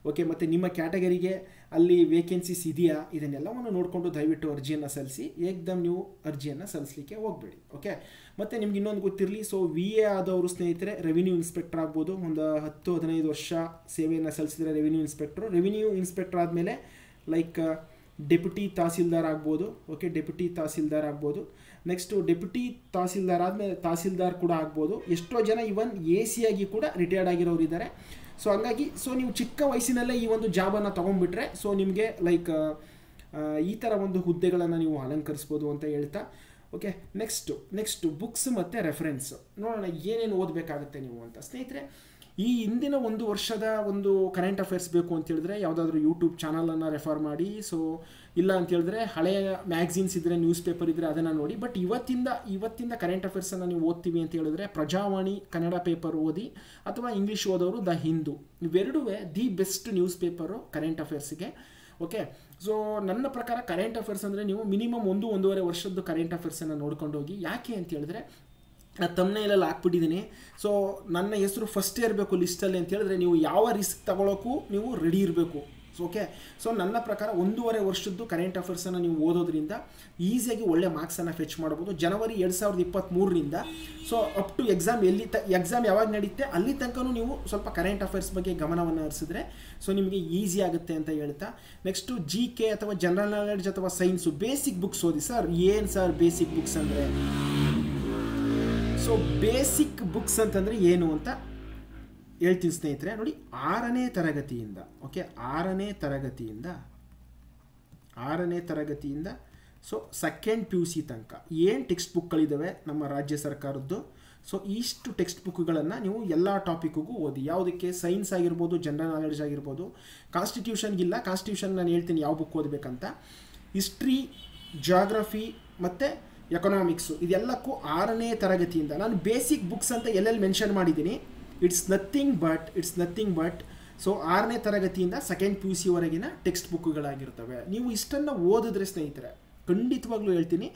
ಓಕೆ, ಮತ್ತು ನಿಮ್ಮ ಕ್ಯಾಟಗರಿಗೆ ಅಲ್ಲಿ ವೇಕೆನ್ಸೀಸ್ ಇದೆಯಾ, ಇದನ್ನೆಲ್ಲವನ್ನು ನೋಡಿಕೊಂಡು ದಯವಿಟ್ಟು ಅರ್ಜಿಯನ್ನು ಸಲ್ಲಿಸಿ. ಏಕ್ದಮ್ ನೀವು ಅರ್ಜಿಯನ್ನು ಸಲ್ಲಿಸಲಿಕ್ಕೆ ಹೋಗಬೇಡಿ. ಓಕೆ, ಮತ್ತು ನಿಮ್ಗೆ ಇನ್ನೊಂದು ಗೊತ್ತಿರಲಿ, ಸೊ VA ಆದವರು ಸ್ನೇಹಿತರೆ ರೆವಿನ್ಯೂ ಇನ್ಸ್ಪೆಕ್ಟರ್ ಆಗ್ಬೋದು. ಒಂದು 10-15 ವರ್ಷ ಸೇವೆಯನ್ನು ಸಲ್ಲಿಸಿದರೆ ರೆವಿನ್ಯೂ ಇನ್ಸ್ಪೆಕ್ಟರ್ ಆದಮೇಲೆ ಲೈಕ್ ಡೆಪ್ಯೂಟಿ ತಹಸೀಲ್ದಾರ್ ಆಗ್ಬೋದು. ಓಕೆ, ಡೆಪ್ಯೂಟಿ ತಹಸೀಲ್ದಾರ್ ಆಗ್ಬೋದು. ನೆಕ್ಸ್ಟು ಡೆಪ್ಯೂಟಿ ತಹಸೀಲ್ದಾರ್ ಆದಮೇಲೆ ತಹಸೀಲ್ದಾರ್ ಕೂಡ ಆಗ್ಬೋದು. ಎಷ್ಟೋ ಜನ ಇವನ್ AC ಆಗಿ ಕೂಡ ರಿಟೈರ್ಡ್ ಆಗಿರೋರು ಇದ್ದಾರೆ. ಸೊ ಹಂಗಾಗಿ ನೀವು ಚಿಕ್ಕ ವಯಸ್ಸಿನಲ್ಲೇ ಈ ಒಂದು ಜಾಬನ್ನು ತೊಗೊಂಡ್ಬಿಟ್ರೆ ಸೊ ನಿಮಗೆ ಲೈಕ್ ಈ ಥರ ಒಂದು ಹುದ್ದೆಗಳನ್ನು ನೀವು ಅಲಂಕರಿಸ್ಬೋದು ಅಂತ ಹೇಳ್ತಾ. ಓಕೆ, ನೆಕ್ಸ್ಟು ಬುಕ್ಸ್ ಮತ್ತು ರೆಫರೆನ್ಸ್ ನೋಡೋಣ ಏನೇನು ಓದಬೇಕಾಗುತ್ತೆ ನೀವು ಅಂತ. ಸ್ನೇಹಿತರೆ, ಈ ಹಿಂದಿನ 1 ವರ್ಷದ ಒಂದು ಕರೆಂಟ್ ಅಫೇರ್ಸ್ ಬೇಕು ಅಂತ ಹೇಳಿದ್ರೆ ಯಾವುದಾದ್ರೂ ಯೂಟ್ಯೂಬ್ ಚಾನಲನ್ನು ರೆಫರ್ ಮಾಡಿ. ಸೊ ಇಲ್ಲ ಅಂತ ಹೇಳಿದ್ರೆ ಹಳೆಯ ಮ್ಯಾಗ್ಝಿನ್ಸ್ ಇದ್ದರೆ, ನ್ಯೂಸ್ ಪೇಪರ್ ಇದ್ದರೆ ಅದನ್ನು ನೋಡಿ. ಬಟ್ ಇವತ್ತಿಂದ ಕರೆಂಟ್ ಅಫೇರ್ಸನ್ನು ನೀವು ಓದ್ತೀವಿ ಅಂತ ಹೇಳಿದ್ರೆ ಪ್ರಜಾವಾಣಿ ಕನ್ನಡ ಪೇಪರ್ ಓದಿ, ಅಥವಾ ಇಂಗ್ಲೀಷ್ ಓದೋರು ದ ಹಿಂದೂ, ಇವೆರಡೂ the best news paper current ಅಫೇರ್ಸ್ಗೆ. ಓಕೆ. ಸೊ ನನ್ನ ಪ್ರಕಾರ ಕರೆಂಟ್ ಅಫೇರ್ಸ್ ಅಂದರೆ ನೀವು ಮಿನಿಮಮ್ 1-1.5 ವರ್ಷದ್ದು ಕರೆಂಟ್ ಅಫೇರ್ಸನ್ನು ನೋಡ್ಕೊಂಡು ಹೋಗಿ. ಯಾಕೆ ಅಂತ ಹೇಳಿದ್ರೆ ತಮ್ಮನೇಲೆಲ್ಲ ಹಾಕ್ಬಿಟ್ಟಿದ್ದೀನಿ. ಸೊ ನನ್ನ ಹೆಸರು ಫಸ್ಟೇ ಇರಬೇಕು ಲಿಸ್ಟಲ್ಲಿ ಅಂತ ಹೇಳಿದ್ರೆ ನೀವು ಯಾವ ರಿಸ್ಕ್ ತಗೊಳ್ಳೋಕ್ಕೂ ನೀವು ರೆಡಿ ಇರಬೇಕು. ಓಕೆ. ಸೊ ನನ್ನ ಪ್ರಕಾರ 1.5 ವರ್ಷದ್ದು ಕರೆಂಟ್ ಅಫೇರ್ಸನ್ನು ನೀವು ಓದೋದ್ರಿಂದ ಈಸಿಯಾಗಿ ಒಳ್ಳೆ ಮಾರ್ಕ್ಸನ್ನು ಫೆಚ್ ಮಾಡ್ಬೋದು. ಜನವರಿ 2023ರಿಂದ ಸೊ ಅಪ್ ಟು ಎಕ್ಸಾಮ್ ಯಾವಾಗ ನಡೀತೆ ಅಲ್ಲಿ ತನಕನೂ ನೀವು ಸ್ವಲ್ಪ ಕರೆಂಟ್ ಅಫೇರ್ಸ್ ಬಗ್ಗೆ ಗಮನವನ್ನು ಹರಿಸಿದ್ರೆ ಸೊ ನಿಮಗೆ ಈಸಿ ಆಗುತ್ತೆ ಅಂತ ಹೇಳ್ತಾ, ನೆಕ್ಸ್ಟು GK ಅಥವಾ ಜನರಲ್ ನಾಲೆಡ್ಜ್ ಅಥವಾ ಸೈನ್ಸು ಬೇಸಿಕ್ ಬುಕ್ಸ್ ಓದಿ. ಸರ್ ಏನು ಸರ್ ಬೇಸಿಕ್ ಬುಕ್ಸ್ ಅಂದರೆ? ಸೊ ಬೇಸಿಕ್ ಬುಕ್ಸ್ ಅಂತಂದರೆ ಏನು ಅಂತ ಹೇಳ್ತೀನಿ ಸ್ನೇಹಿತರೆ. ನೋಡಿ, 6ನೇ ತರಗತಿಯಿಂದ ಓಕೆ 6ನೇ ತರಗತಿಯಿಂದ ಸೊ ಸೆಕೆಂಡ್ PUC ತನಕ ಏನು ಟೆಕ್ಸ್ಟ್ ಬುಕ್ಗಳಿದ್ದಾವೆ ನಮ್ಮ ರಾಜ್ಯ ಸರ್ಕಾರದ್ದು, ಸೊ ಇಷ್ಟು ಟೆಕ್ಸ್ಟ್ ಬುಕ್ಗಳನ್ನು ನೀವು ಎಲ್ಲ ಟಾಪಿಕ್ಕಿಗೂ ಓದಿ. ಯಾವುದಕ್ಕೆ? ಸೈನ್ಸ್ ಆಗಿರ್ಬೋದು, ಜನರಲ್ ನಾಲೆಡ್ಜ್ ಆಗಿರ್ಬೋದು. ಕಾನ್ಸ್ಟಿಟ್ಯೂಷನ್ಗಿಲ್ಲ, ಕಾನ್ಸ್ಟಿಟ್ಯೂಷನ್ ನಾನು ಹೇಳ್ತೀನಿ ಯಾವ ಬುಕ್ ಓದಬೇಕಂತ. ಹಿಸ್ಟ್ರಿ, ಜಾಗ್ರಫಿ ಮತ್ತು ಎಕನಾಮಿಕ್ಸು ಇದೆಲ್ಲಕ್ಕೂ 6ನೇ ತರಗತಿಯಿಂದ. ನಾನು ಬೇಸಿಕ್ ಬುಕ್ಸ್ ಅಂತ ಎಲ್ಲೆಲ್ಲಿ ಮೆನ್ಷನ್ ಮಾಡಿದ್ದೀನಿ, ಇಟ್ಸ್ ನಥಿಂಗ್ ಬಟ್ ಸೊ 6ನೇ ತರಗತಿಯಿಂದ ಸೆಕೆಂಡ್ PUC ವರೆಗಿನ ಟೆಕ್ಸ್ಟ್ ಬುಕ್ಗಳಾಗಿರ್ತವೆ. ನೀವು ಇಷ್ಟನ್ನು ಓದಿದ್ರೆ ಸ್ನೇಹಿತರೆ ಖಂಡಿತವಾಗ್ಲೂ ಹೇಳ್ತೀನಿ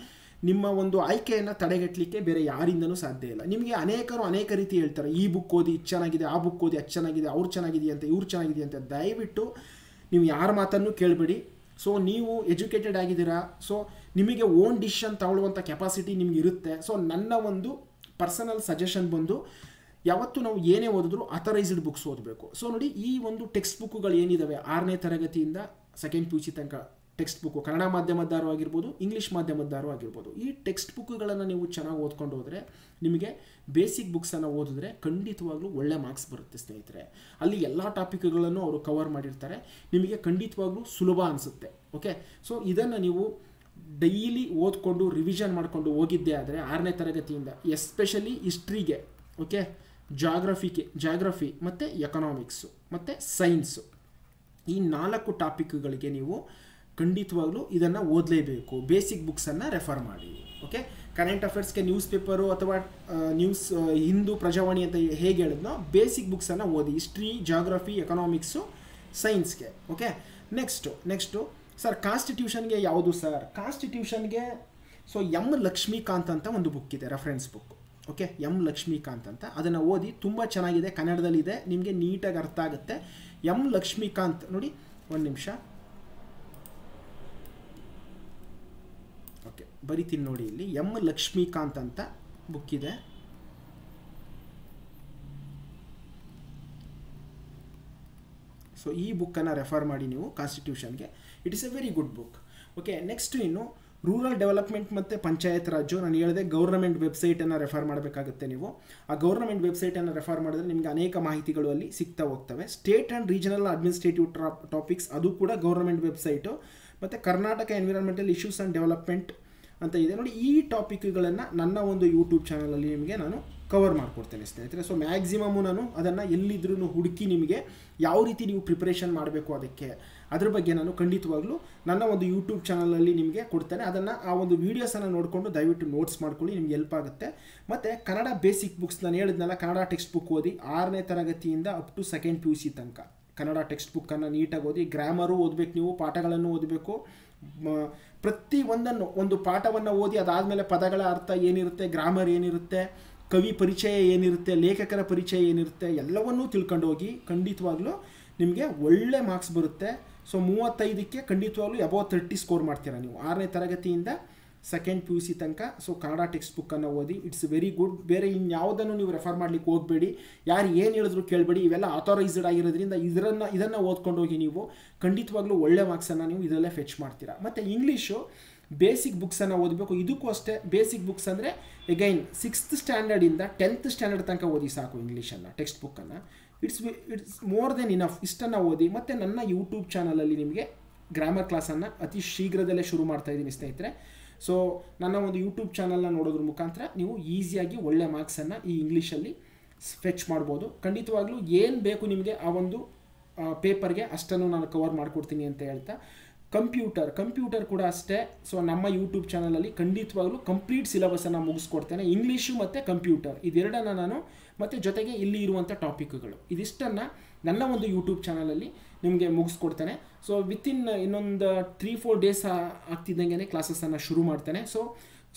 ನಿಮ್ಮ ಒಂದು ಆಯ್ಕೆಯನ್ನು ತಡೆಗಟ್ಟಲಿಕ್ಕೆ ಬೇರೆ ಯಾರಿಂದನೂ ಸಾಧ್ಯ ಇಲ್ಲ. ನಿಮಗೆ ಅನೇಕರು ಅನೇಕ ರೀತಿ ಹೇಳ್ತಾರೆ, ಈ ಬುಕ್ ಓದಿ ಇದು ಚೆನ್ನಾಗಿದೆ, ಆ ಬುಕ್ ಓದಿ ಅದು ಚೆನ್ನಾಗಿದೆ, ಅವ್ರು ಚೆನ್ನಾಗಿದೆಯಂತೆ, ಇವ್ರು ಚೆನ್ನಾಗಿದೆಯಂತೆ. ದಯವಿಟ್ಟು ನೀವು ಯಾರ ಮಾತನ್ನು ಕೇಳಬೇಡಿ. ಸೊ ನೀವು ಎಜುಕೇಟೆಡ್ ಆಗಿದ್ದೀರಾ, ಸೊ ನಿಮಗೆ ಓನ್ ಡಿಸಿಷನ್ ತಗೊಳ್ಳುವಂಥ ಕೆಪಾಸಿಟಿ ನಿಮ್ಗೆ ಇರುತ್ತೆ. ಸೊ ನನ್ನ ಒಂದು ಪರ್ಸನಲ್ ಸಜೆಷನ್ ಬಂದು ಯಾವತ್ತು ನಾವು ಏನೇ ಓದಿದ್ರು ಅಥರೈಸ್ಡ್ ಬುಕ್ಸ್ ಓದಬೇಕು. ಸೊ ನೋಡಿ, ಈ ಒಂದು ಟೆಕ್ಸ್ಟ್ ಬುಕ್ಗಳು ಏನಿದ್ದಾವೆ 6ನೇ ತರಗತಿಯಿಂದ ಸೆಕೆಂಡ್ PUC ತನಕ ಟೆಕ್ಸ್ಟ್ ಬುಕ್ಕು ಕನ್ನಡ ಮಾಧ್ಯಮದ್ದಾರು ಆಗಿರ್ಬೋದು, ಇಂಗ್ಲೀಷ್ ಮಾಧ್ಯಮದ್ದಾರು ಆಗಿರ್ಬೋದು, ಈ ಟೆಕ್ಸ್ಟ್ ಬುಕ್ಗಳನ್ನು ನೀವು ಚೆನ್ನಾಗಿ ಓದ್ಕೊಂಡು ಹೋದರೆ ನಿಮಗೆ ಬೇಸಿಕ್ ಬುಕ್ಸನ್ನು ಓದಿದ್ರೆ ಖಂಡಿತವಾಗ್ಲೂ ಒಳ್ಳೆ ಮಾರ್ಕ್ಸ್ ಬರುತ್ತೆ ಸ್ನೇಹಿತರೆ. ಅಲ್ಲಿ ಎಲ್ಲ ಟಾಪಿಕ್ಗಳನ್ನು ಅವರು ಕವರ್ ಮಾಡಿರ್ತಾರೆ, ನಿಮಗೆ ಖಂಡಿತವಾಗ್ಲೂ ಸುಲಭ ಅನಿಸುತ್ತೆ. ಓಕೆ. ಸೊ ಇದನ್ನು ನೀವು ಡೈಲಿ ಓದ್ಕೊಂಡು ರಿವಿಷನ್ ಮಾಡಿಕೊಂಡು ಹೋಗಿದ್ದೇ ಆದರೆ 6ನೇ ತರಗತಿಯಿಂದ ಎಸ್ಪೆಷಲಿ ಹಿಸ್ಟ್ರಿಗೆ, ಓಕೆ, ಜಾಗ್ರಫಿ ಮತ್ತು ಎಕನಾಮಿಕ್ಸು ಮತ್ತು ಸೈನ್ಸು ಈ 4 ಟಾಪಿಕ್ಗಳಿಗೆ ನೀವು ಖಂಡಿತವಾಗ್ಲೂ ಇದನ್ನು ಓದಲೇಬೇಕು. ಬೇಸಿಕ್ ಬುಕ್ಸನ್ನು ರೆಫರ್ ಮಾಡಿ. ಓಕೆ. ಕರೆಂಟ್ ಅಫೇರ್ಸ್ಗೆ ನ್ಯೂಸ್ ಪೇಪರು ಅಥವಾ ಹಿಂದೂ ಪ್ರಜಾವಾಣಿ ಅಂತ ಹೇಗೆ ಹೇಳಿದ್ನೋ ಬೇಸಿಕ್ ಬುಕ್ಸನ್ನು ಓದಿ. ಹಿಸ್ಟ್ರಿ, ಜಾಗ್ರಫಿ, ಎಕನಾಮಿಕ್ಸು, ಸೈನ್ಸ್ಗೆ. ಓಕೆ. ನೆಕ್ಸ್ಟು ಸರ್ ಕಾನ್ಸ್ಟಿಟ್ಯೂಷನ್ಗೆ ಯಾವುದು ಸರ್? ಕಾನ್ಸ್ಟಿಟ್ಯೂಷನ್ಗೆ ಸೊ M. ಲಕ್ಷ್ಮೀಕಾಂತ್ ಅಂತ ಒಂದು ಬುಕ್ ಇದೆ, reference book. Okay. M. Lakshmikanth ಅಂತ, ಅದನ್ನು ಓದಿ. ತುಂಬ ಚೆನ್ನಾಗಿದೆ, ಕನ್ನಡದಲ್ಲಿದೆ, ನಿಮಗೆ ನೀಟಾಗಿ ಅರ್ಥ ಆಗುತ್ತೆ. M. ಲಕ್ಷ್ಮೀಕಾಂತ್ ನೋಡಿ, ಒಂದು ನಿಮಿಷ ಓಕೆ ಬರಿತೀನಿ ನೋಡಿ. ಇಲ್ಲಿ M. ಲಕ್ಷ್ಮೀಕಾಂತ್ ಅಂತ ಬುಕ್ ಇದೆ. ಸೊ ಈ ಬುಕ್ಕನ್ನು ರೆಫರ್ ಮಾಡಿ ನೀವು ಕಾನ್ಸ್ಟಿಟ್ಯೂಷನ್ಗೆ. It is a very good book. Okay. Next ಇನ್ನು ರೂರಲ್ ಡೆವಲಪ್ಮೆಂಟ್ ಮತ್ತು ಪಂಚಾಯತ್ ರಾಜು, ನಾನು ಹೇಳಿದೆ ಗೌರ್ನಮೆಂಟ್ ವೆಬ್ಸೈಟನ್ನು ರೆಫರ್ ಮಾಡಬೇಕಾಗುತ್ತೆ ನೀವು. ಆ ಗೌರ್ನಮೆಂಟ್ ವೆಬ್ಸೈಟನ್ನು ರೆಫರ್ ಮಾಡಿದ್ರೆ ನಿಮಗೆ ಅನೇಕ ಮಾಹಿತಿಗಳು ಅಲ್ಲಿ ಸಿಗ್ತಾ ಹೋಗ್ತವೆ. State and regional administrative topics ಅದು ಕೂಡ ಗೌರ್ನಮೆಂಟ್ ವೆಬ್ಸೈಟು. ಮತ್ತು Karnataka environmental issues and development ಅಂತ ಇದೆ ನೋಡಿ. ಈ ಟಾಪಿಕ್ಗಳನ್ನು ನನ್ನ ಒಂದು ಯೂಟ್ಯೂಬ್ ಚಾನಲಲ್ಲಿ ನಿಮಗೆ ನಾನು ಕವರ್ ಮಾಡಿಕೊಡ್ತೇನೆ ಸ್ನೇಹಿತರೆ. ಸೊ ಮ್ಯಾಕ್ಸಿಮಮ್ಮು ನಾನು ಅದನ್ನು ಎಲ್ಲಿದ್ರೂ ಹುಡುಕಿ ನಿಮಗೆ ಯಾವ ರೀತಿ ನೀವು ಪ್ರಿಪ್ರೇಷನ್ ಮಾಡಬೇಕು ಅದ್ರ ಬಗ್ಗೆ ನಾನು ಖಂಡಿತವಾಗ್ಲೂ ನನ್ನ ಒಂದು ಯೂಟ್ಯೂಬ್ ಚಾನಲಲ್ಲಿ ನಿಮಗೆ ಕೊಡ್ತೇನೆ. ಅದನ್ನು ಆ ಒಂದು ವೀಡಿಯೋಸನ್ನು ನೋಡಿಕೊಂಡು ದಯವಿಟ್ಟು ನೋಟ್ಸ್ ಮಾಡ್ಕೊಳ್ಳಿ, ನಿಮ್ಗೆ ಹೆಲ್ಪ್ ಆಗುತ್ತೆ. ಮತ್ತು ಕನ್ನಡ ಬೇಸಿಕ್ ಬುಕ್ಸ್ ನಾನು ಹೇಳಿದ್ನಲ್ಲ, ಕನ್ನಡ ಟೆಕ್ಸ್ಟ್ ಬುಕ್ ಓದಿ 6ನೇ ತರಗತಿಯಿಂದ ಅಪ್ ಟು ಸೆಕೆಂಡ್ PUC ತನಕ ಕನ್ನಡ ಟೆಕ್ಸ್ಟ್ ಬುಕ್ಕನ್ನು ನೀಟಾಗಿ ಓದಿ. ಗ್ರಾಮರು ಓದಬೇಕು, ನೀವು ಪಾಠಗಳನ್ನು ಓದಬೇಕು. ಪ್ರತಿ ಒಂದು ಪಾಠವನ್ನು ಓದಿ ಅದಾದಮೇಲೆ ಪದಗಳ ಅರ್ಥ ಏನಿರುತ್ತೆ, ಗ್ರಾಮರ್ ಏನಿರುತ್ತೆ, ಕವಿ ಪರಿಚಯ ಏನಿರುತ್ತೆ, ಲೇಖಕರ ಪರಿಚಯ ಏನಿರುತ್ತೆ ಎಲ್ಲವನ್ನೂ ತಿಳ್ಕೊಂಡು ಹೋಗಿ. ಖಂಡಿತವಾಗ್ಲೂ ನಿಮಗೆ ಒಳ್ಳೆ ಮಾರ್ಕ್ಸ್ ಬರುತ್ತೆ. ಸೊ 35ಕ್ಕೆ ಖಂಡಿತವಾಗ್ಲೂ ಅಬೌವ್ 30 ಸ್ಕೋರ್ ಮಾಡ್ತೀರಾ ನೀವು 6ನೇ ತರಗತಿಯಿಂದ ಸೆಕೆಂಡ್ PUC ತನಕ. ಸೊ ಕನ್ನಡ ಟೆಕ್ಸ್ಟ್ ಬುಕ್ಕನ್ನು ಓದಿ, ಇಟ್ಸ್ ವೆರಿ ಗುಡ್. ಬೇರೆ ಇನ್ಯಾವುದನ್ನು ನೀವು ರೆಫರ್ ಮಾಡಲಿಕ್ಕೆ ಹೋಗಬೇಡಿ, ಯಾರು ಏನು ಹೇಳಿದ್ರು ಕೇಳಬೇಡಿ. ಇವೆಲ್ಲ ಆಥರೈಸ್ಡ್ ಆಗಿರೋದ್ರಿಂದ ಇದನ್ನು ಓದ್ಕೊಂಡು ಹೋಗಿ ನೀವು ಖಂಡಿತವಾಗ್ಲೂ ಒಳ್ಳೆ ಮಾರ್ಕ್ಸನ್ನು ನೀವು ಇದರಲ್ಲೇ ಫೆಚ್ ಮಾಡ್ತೀರಾ. ಮತ್ತು ಇಂಗ್ಲೀಷು ಬೇಸಿಕ್ ಬುಕ್ಸನ್ನು ಓದಬೇಕು. ಇದಕ್ಕೂ ಅಷ್ಟೇ ಬೇಸಿಕ್ ಬುಕ್ಸ್ ಅಂದರೆ ಎಗೈನ್ 6th ಸ್ಟ್ಯಾಂಡರ್ಡಿಂದ 10th ಸ್ಟ್ಯಾಂಡರ್ಡ್ ತನಕ ಓದಿ ಸಾಕು ಇಂಗ್ಲೀಷನ್ನು, ಟೆಕ್ಸ್ಟ್ ಬುಕ್ಕನ್ನು. It's more than enough. ಇಷ್ಟನ್ನು ಓದಿ. ಮತ್ತು ನನ್ನ ಯೂಟ್ಯೂಬ್ ಚಾನಲಲ್ಲಿ ನಿಮಗೆ ಗ್ರಾಮರ್ ಕ್ಲಾಸನ್ನು ಅತಿ ಶೀಘ್ರದಲ್ಲೇ ಶುರು ಮಾಡ್ತಾಯಿದ್ದೀನಿ ಸ್ನೇಹಿತರೆ. ಸೊ ನನ್ನ ಒಂದು ಯೂಟ್ಯೂಬ್ ಚಾನಲ್ನ ನೋಡೋದ್ರ ಮುಖಾಂತರ ನೀವು ಈಸಿಯಾಗಿ ಒಳ್ಳೆ ಮಾರ್ಕ್ಸನ್ನು ಈ ಇಂಗ್ಲೀಷಲ್ಲಿ ಫೆಚ್ ಮಾಡ್ಬೋದು. ಖಂಡಿತವಾಗ್ಲೂ ಏನು ಬೇಕು ನಿಮಗೆ ಆ ಒಂದು ಪೇಪರ್ಗೆ ಅಷ್ಟನ್ನು ನಾನು ಕವರ್ ಮಾಡಿಕೊಡ್ತೀನಿ ಅಂತ ಹೇಳ್ತಾ, ಕಂಪ್ಯೂಟರ್ ಕೂಡ ಅಷ್ಟೇ. ಸೊ ನಮ್ಮ ಯೂಟ್ಯೂಬ್ ಚಾನಲಲ್ಲಿ ಖಂಡಿತವಾಗ್ಲೂ ಕಂಪ್ಲೀಟ್ ಸಿಲೆಬಸನ್ನು ಮುಗಿಸ್ಕೊಡ್ತೇನೆ. ಇಂಗ್ಲೀಷು ಮತ್ತು ಕಂಪ್ಯೂಟರ್ ಇದೆರಡನ್ನು ನಾನು, ಮತ್ತು ಜೊತೆಗೆ ಇಲ್ಲಿ ಇರುವಂಥ ಟಾಪಿಕ್ಗಳು ಇದಿಷ್ಟನ್ನು ನನ್ನ ಒಂದು ಯೂಟ್ಯೂಬ್ ಚಾನಲಲ್ಲಿ ನಿಮಗೆ ಮುಗಿಸ್ಕೊಡ್ತಾನೆ. ಸೊ ವಿತಿನ್ ಇನ್ನೊಂದು 3-4 ಡೇಸ್ ಆಗ್ತಿದ್ದಂಗೆ ಕ್ಲಾಸಸನ್ನು ಶುರು ಮಾಡ್ತಾನೆ.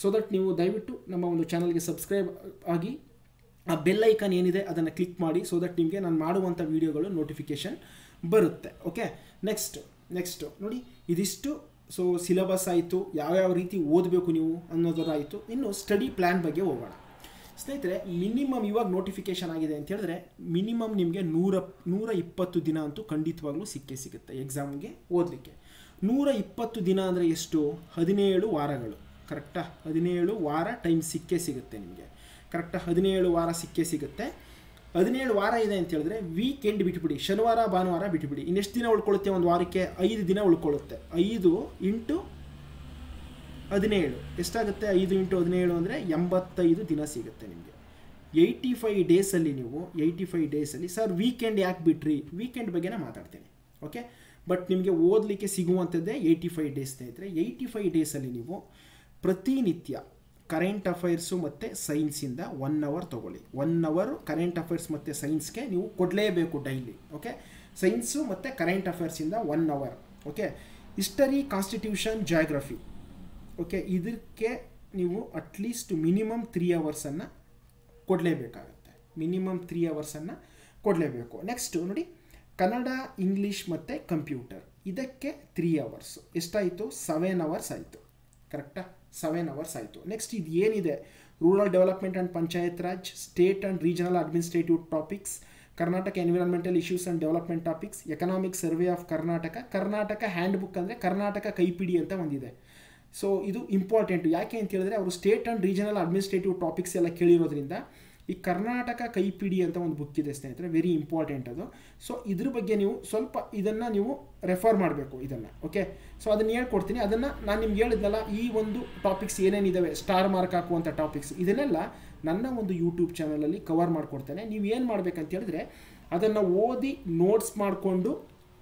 ಸೊ ದಟ್ ನೀವು ದಯವಿಟ್ಟು ನಮ್ಮ ಒಂದು ಚಾನಲ್ಗೆ ಸಬ್ಸ್ಕ್ರೈಬ್ ಆಗಿ ಆ ಬೆಲ್ ಐಕಾನ್ ಏನಿದೆ ಅದನ್ನು ಕ್ಲಿಕ್ ಮಾಡಿ, ಸೊ ದಟ್ ನಿಮಗೆ ನಾನು ಮಾಡುವಂಥ ವೀಡಿಯೋಗಳು ನೋಟಿಫಿಕೇಷನ್ ಬರುತ್ತೆ. ಓಕೆ, ನೆಕ್ಸ್ಟ್ ನೋಡಿ, ಇದಿಷ್ಟು ಸೊ ಸಿಲೆಬಸ್ ಆಯಿತು, ಯಾವ್ಯಾವ ರೀತಿ ಓದಬೇಕು ನೀವು ಅನ್ನೋದರಾಯಿತು. ಇನ್ನು ಸ್ಟಡಿ ಪ್ಲ್ಯಾನ್ ಬಗ್ಗೆ ಹೋಗೋಣ ಸ್ನೇಹಿತರೆ. ಮಿನಿಮಮ್ ಇವಾಗ ನೋಟಿಫಿಕೇಷನ್ ಆಗಿದೆ ಅಂತ ಹೇಳಿದ್ರೆ ಮಿನಿಮಮ್ ನಿಮಗೆ 120 ದಿನ ಅಂತೂ ಖಂಡಿತವಾಗ್ಲೂ ಸಿಗುತ್ತೆ ಎಕ್ಸಾಮ್ಗೆ ಓದಲಿಕ್ಕೆ. 120 ದಿನ ಅಂದರೆ ಎಷ್ಟು? 17 ವಾರಗಳು. ಕರೆಕ್ಟಾ? 17 ವಾರ ಟೈಮ್ ಸಿಗುತ್ತೆ ನಿಮಗೆ. ಕರೆಕ್ಟಾ? 17 ವಾರ ಸಿಗುತ್ತೆ. 17 ವಾರ ಇದೆ ಅಂತ ಹೇಳಿದ್ರೆ ವೀಕೆಂಡ್ ಬಿಟ್ಬಿಡಿ, ಶನಿವಾರ ಭಾನುವಾರ ಬಿಟ್ಬಿಡಿ. ಇನ್ನೆಷ್ಟು ದಿನ ಉಳ್ಕೊಳ್ಳುತ್ತೆ ಒಂದು ವಾರಕ್ಕೆ? 5 ದಿನ ಉಳ್ಕೊಳ್ಳುತ್ತೆ. 5 ಇಂಟು 17 ಎಷ್ಟಾಗುತ್ತೆ? 5 ಇಂಟು 17 ಅಂದರೆ 85 ದಿನ ಸಿಗುತ್ತೆ ನಿಮಗೆ. 85 ಡೇಸಲ್ಲಿ ನೀವು 85 ಡೇಸಲ್ಲಿ ಸರ್ ವೀಕೆಂಡ್ ಯಾಕೆ ಬಿಟ್ರಿ? ವೀಕೆಂಡ್ ಬಗ್ಗೆನೇ ಮಾತಾಡ್ತೀನಿ. ಓಕೆ, ಬಟ್ ನಿಮಗೆ ಓದಲಿಕ್ಕೆ ಸಿಗುವಂಥದ್ದೇ 85 ಡೇಸ್ ಸ್ನೇಹಿತರೆ. 85 ಡೇಸಲ್ಲಿ ನೀವು ಪ್ರತಿನಿತ್ಯ ಕರೆಂಟ್ ಅಫೈರ್ಸು ಮತ್ತು ಸೈನ್ಸಿಂದ 1 ಅವರ್ ತೊಗೊಳ್ಳಿ. 1 ಅವರ್ ಕರೆಂಟ್ ಅಫೈರ್ಸ್ ಮತ್ತು ಸೈನ್ಸ್ಗೆ ನೀವು ಕೊಡಲೇಬೇಕು ಡೈಲಿ. ಓಕೆ, ಸೈನ್ಸು ಮತ್ತು ಕರೆಂಟ್ ಅಫೈರ್ಸಿಂದ 1 hour. Okay, history, constitution, geography, okay, ಇದಕ್ಕೆ ನೀವು ಅಟ್ಲೀಸ್ಟ್ ಮಿನಿಮಮ್ 3 ಅವರ್ಸನ್ನು ಕೊಡಲೇಬೇಕಾಗತ್ತೆ. ಮಿನಿಮಮ್ 3 ಅವರ್ಸನ್ನು ಕೊಡಲೇಬೇಕು. ನೆಕ್ಸ್ಟು ನೋಡಿ, ಕನ್ನಡ, ಇಂಗ್ಲೀಷ್ ಮತ್ತು ಕಂಪ್ಯೂಟರ್, ಇದಕ್ಕೆ 3 ಅವರ್ಸು. ಎಷ್ಟಾಯಿತು? 7 ಅವರ್ಸ್ ಆಯಿತು. ಕರೆಕ್ಟಾ? 7 ಅವರ್ಸ್ ಆಯಿತು. ನೆಕ್ಸ್ಟ್ ಇದು ಏನಿದೆ, rural development and panchayat Raj, state and regional administrative topics, Karnataka environmental issues and development topics, economic survey of Karnataka hand book ಅಂದರೆ ಕರ್ನಾಟಕ ಕೈಪಿಡಿ ಅಂತ ಒಂದಿದೆ. ಸೊ ಇದು ಇಂಪಾರ್ಟೆಂಟು. ಯಾಕೆ ಅಂತ ಹೇಳಿದ್ರೆ ಅವರು state and regional administrative topics ಎಲ್ಲ ಕೇಳಿರೋದ್ರಿಂದ ಈ ಕರ್ನಾಟಕ ಕೈಪಿಡಿ ಅಂತ ಒಂದು ಬುಕ್ ಇದೆ ಸ್ನೇಹಿತರೆ, ವೆರಿ ಇಂಪಾರ್ಟೆಂಟ್ ಅದು. ಸೊ ಇದ್ರ ಬಗ್ಗೆ ನೀವು ಸ್ವಲ್ಪ ಇದನ್ನು ನೀವು ರೆಫರ್ ಮಾಡಬೇಕು ಇದನ್ನು. ಓಕೆ, ಸೊ ಅದನ್ನು ಹೇಳ್ಕೊಡ್ತೀನಿ. ಅದನ್ನು ನಾನು ನಿಮ್ಗೆ ಹೇಳಿದ್ನಲ್ಲ, ಈ ಒಂದು ಟಾಪಿಕ್ಸ್ ಏನೇನಿದ್ದಾವೆ ಸ್ಟಾರ್ ಮಾರ್ಕ್ ಹಾಕುವಂಥ ಟಾಪಿಕ್ಸ್, ಇದನ್ನೆಲ್ಲ ನನ್ನ ಒಂದು ಯೂಟ್ಯೂಬ್ ಚಾನಲಲ್ಲಿ ಕವರ್ ಮಾಡಿಕೊಡ್ತೇನೆ. ನೀವು ಏನು ಮಾಡಬೇಕಂತ ಹೇಳಿದ್ರೆ ಅದನ್ನು ಓದಿ ನೋಟ್ಸ್ ಮಾಡಿಕೊಂಡು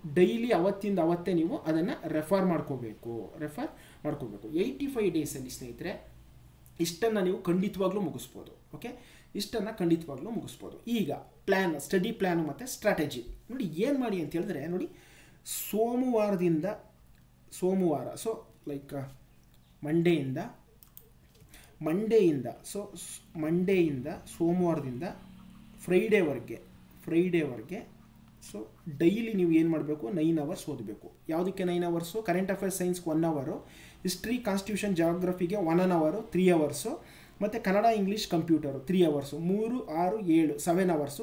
ಡೈಲಿ ಅವತ್ತಿಂದ ಅವತ್ತೇ ನೀವು ಅದನ್ನು ರೆಫರ್ ಮಾಡ್ಕೋಬೇಕು. 85 ಡೇಸಲ್ಲಿ ಸ್ನೇಹಿತರೆ ಇಷ್ಟನ್ನು ನೀವು ಖಂಡಿತವಾಗ್ಲೂ ಮುಗಿಸ್ಬೋದು. ಓಕೆ, ಇಷ್ಟನ್ನು ಖಂಡಿತವಾಗ್ಲೂ ಮುಗಿಸ್ಬೋದು. ಈಗ ಪ್ಲ್ಯಾನ್, ಸ್ಟಡಿ ಪ್ಲ್ಯಾನು ಮತ್ತು ಸ್ಟ್ರಾಟಜಿ ನೋಡಿ ಏನು ಮಾಡಿ ಅಂತ ಹೇಳಿದ್ರೆ ನೋಡಿ, ಸೋಮವಾರ ಸೊ ಲೈಕ್ ಮಂಡೆಯಿಂದ ಸೋಮವಾರದಿಂದ ಫ್ರೈಡೇವರೆಗೆ ಸೊ ಡೈಲಿ ನೀವು ಏನು ಮಾಡಬೇಕು? 9 ಅವರ್ಸ್ ಓದಬೇಕು. ಯಾವುದಕ್ಕೆ 9 ಅವರ್ಸು? ಕರೆಂಟ್ ಅಫೇರ್ಸ್ ಸೈನ್ಸ್ಗೆ 1 ಅವರು, ಹಿಸ್ಟ್ರಿ, ಕಾನ್ಸ್ಟಿಟ್ಯೂಷನ್, ಜಾಗ್ರಫಿಗೆ 1 ಅವರು 3 ಅವರ್ಸು, ಮತ್ತು Kannada, English, computer 3 hours, 3, 6, 7, 7 hours.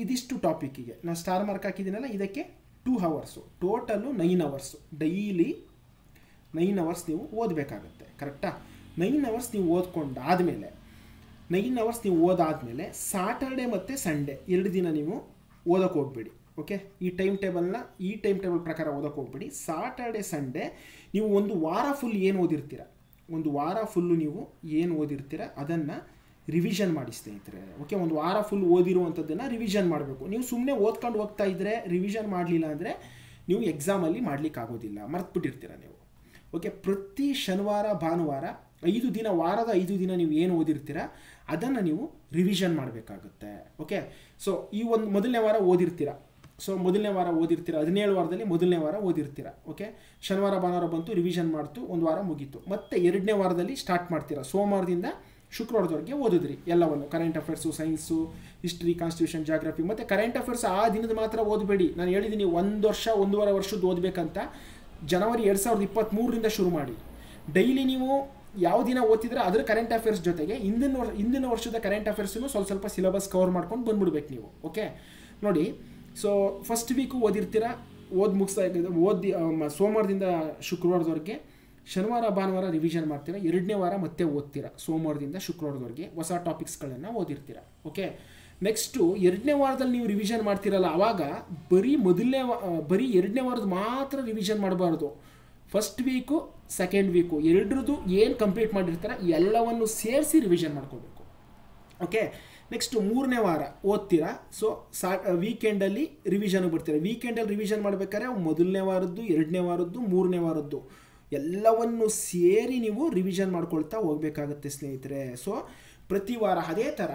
ಇದಿಷ್ಟು ಟಾಪಿಕ್ಕಿಗೆ ನಾನು ಸ್ಟಾರ್ ಮಾರ್ಕ್ ಹಾಕಿದ್ದೀನಲ್ಲ, ಇದಕ್ಕೆ 2 hours, total 9 hours. Daily 9 hours ನೀವು ಓದಬೇಕಾಗತ್ತೆ. ಕರೆಕ್ಟಾ? 9 ಅವರ್ಸ್ ನೀವು ಓದಾದಮೇಲೆ ಸಾಟರ್ಡೆ ಮತ್ತು ಸಂಡೇ 2 ದಿನ ನೀವು ಓದೋಕ್ಕೆ ಹೋಗ್ಬೇಡಿ. ಓಕೆ, ಈ ಟೈಮ್ ಟೇಬಲ್ ಪ್ರಕಾರ ಓದೋಕ್ಕೆ ಹೋಗ್ಬೇಡಿ. ಸಾಟರ್ಡೆ ಸಂಡೇ ನೀವು ಒಂದು ವಾರ ಫುಲ್ ಏನು ಓದಿರ್ತೀರ ಅದನ್ನು ರಿವಿಷನ್ ಮಾಡಿ ಸ್ನೇಹಿತರೆ. ಓಕೆ, ಒಂದು ವಾರ ಫುಲ್ ಓದಿರುವಂಥದ್ದನ್ನು ರಿವಿಷನ್ ಮಾಡಬೇಕು. ನೀವು ಸುಮ್ಮನೆ ಓದ್ಕೊಂಡು ಹೋಗ್ತಾ ಇದ್ದರೆ, ರಿವಿಷನ್ ಮಾಡಲಿಲ್ಲ ಅಂದರೆ ನೀವು ಎಕ್ಸಾಮಲ್ಲಿ ಮಾಡಲಿಕ್ಕಾಗೋದಿಲ್ಲ, ಮರ್ತುಬಿಟ್ಟಿರ್ತೀರ ನೀವು. ಓಕೆ, ಪ್ರತಿ ಶನಿವಾರ ಭಾನುವಾರ 5 ದಿನ, ವಾರದ 5 ದಿನ ನೀವು ಏನು ಓದಿರ್ತೀರ ಅದನ್ನು ನೀವು ರಿವಿಷನ್ ಮಾಡಬೇಕಾಗುತ್ತೆ. ಓಕೆ, ಸೊ ಈ ಒಂದು ಮೊದಲನೇ ವಾರ ಓದಿರ್ತೀರ. 17 ವಾರದಲ್ಲಿ ಮೊದಲನೇ ವಾರ ಓದಿರ್ತೀರ. ಓಕೆ, ಶನಿವಾರ ಭಾನುವಾರ ಬಂತು, ರಿವಿಷನ್ ಮಾಡ್ತು, ಒಂದು ವಾರ ಮುಗೀತು. ಮತ್ತೆ 2ನೇ ವಾರದಲ್ಲಿ ಸ್ಟಾರ್ಟ್ ಮಾಡ್ತೀರಾ. ಸೋಮವಾರದಿಂದ ಶುಕ್ರವಾರದವರೆಗೆ ಓದಿದ್ರಿ ಎಲ್ಲವನ್ನು, current affairs, science, history, constitution, geography. ಮತ್ತು ಕರೆಂಟ್ ಅಫೇರ್ಸ್ ಆ ದಿನದ ಮಾತ್ರ ಓದಬೇಡಿ. ನಾನು ಹೇಳಿದ್ದೀನಿ 1-1.5 ವರ್ಷದ್ದು ಓದಬೇಕಂತ. ಜನವರಿ 2023ರಿಂದ ಶುರು ಮಾಡಿ. ಡೈಲಿ ನೀವು ಯಾವ ದಿನ ಓದ್ತಿದ್ರೆ ಅದರ ಕರೆಂಟ್ ಅಫೇರ್ಸ್ ಜೊತೆಗೆ ಹಿಂದಿನ ವರ್ಷದ ಕರೆಂಟ್ ಅಫೇರ್ಸನ್ನು ಸ್ವಲ್ಪ ಸಿಲೆಬಸ್ ಕವರ್ ಮಾಡ್ಕೊಂಡು ಬಂದ್ಬಿಡ್ಬೇಕು ನೀವು. ಓಕೆ, ನೋಡಿ, ಸೊ ಫಸ್ಟ್ ವೀಕು ಓದಿರ್ತೀರ, ಸೋಮವಾರದಿಂದ ಶುಕ್ರವಾರದವರೆಗೆ, ಶನಿವಾರ ಭಾನುವಾರ ರಿವಿಷನ್ ಮಾಡ್ತೀರಾ. 2ನೇ ವಾರ ಮತ್ತೆ ಓದ್ತೀರಾ, ಸೋಮವಾರದಿಂದ ಶುಕ್ರವಾರದವರೆಗೆ ಹೊಸ ಟಾಪಿಕ್ಸ್ಗಳನ್ನು ಓದಿರ್ತೀರ. ಓಕೆ, ನೆಕ್ಸ್ಟು 2ನೇ ವಾರದಲ್ಲಿ ನೀವು ರಿವಿಷನ್ ಮಾಡ್ತೀರಲ್ಲ, ಆವಾಗ ಬರೀ 2ನೇ ವಾರದ ಮಾತ್ರ ರಿವಿಷನ್ ಮಾಡಬಾರ್ದು. ಫಸ್ಟ್ ವೀಕು, ಸೆಕೆಂಡ್ ವೀಕು ಎರಡರದ್ದು ಏನು ಕಂಪ್ಲೀಟ್ ಮಾಡಿರ್ತಾರೆ ಎಲ್ಲವನ್ನು ಸೇರಿಸಿ ರಿವಿಷನ್ ಮಾಡ್ಕೋಬೇಕು. ಓಕೆ, ನೆಕ್ಸ್ಟು 3ನೇ ವಾರ ಓದ್ತೀರಾ. ಸೊ ವೀಕೆಂಡಲ್ಲಿ ರಿವಿಷನ್ಗೆ ಬರ್ತೀರಾ. ವೀಕೆಂಡಲ್ಲಿ ರಿವಿಷನ್ ಮಾಡಬೇಕಾದ್ರೆ 1ನೇ ವಾರದ್ದು, 2ನೇ ವಾರದ್ದು, 3ನೇ ವಾರದ್ದು ಎಲ್ಲವನ್ನು ಸೇರಿ ನೀವು ರಿವಿಷನ್ ಮಾಡ್ಕೊಳ್ತಾ ಹೋಗಬೇಕಾಗತ್ತೆ ಸ್ನೇಹಿತರೆ. ಸೊ ಪ್ರತಿ ವಾರ ಅದೇ ಥರ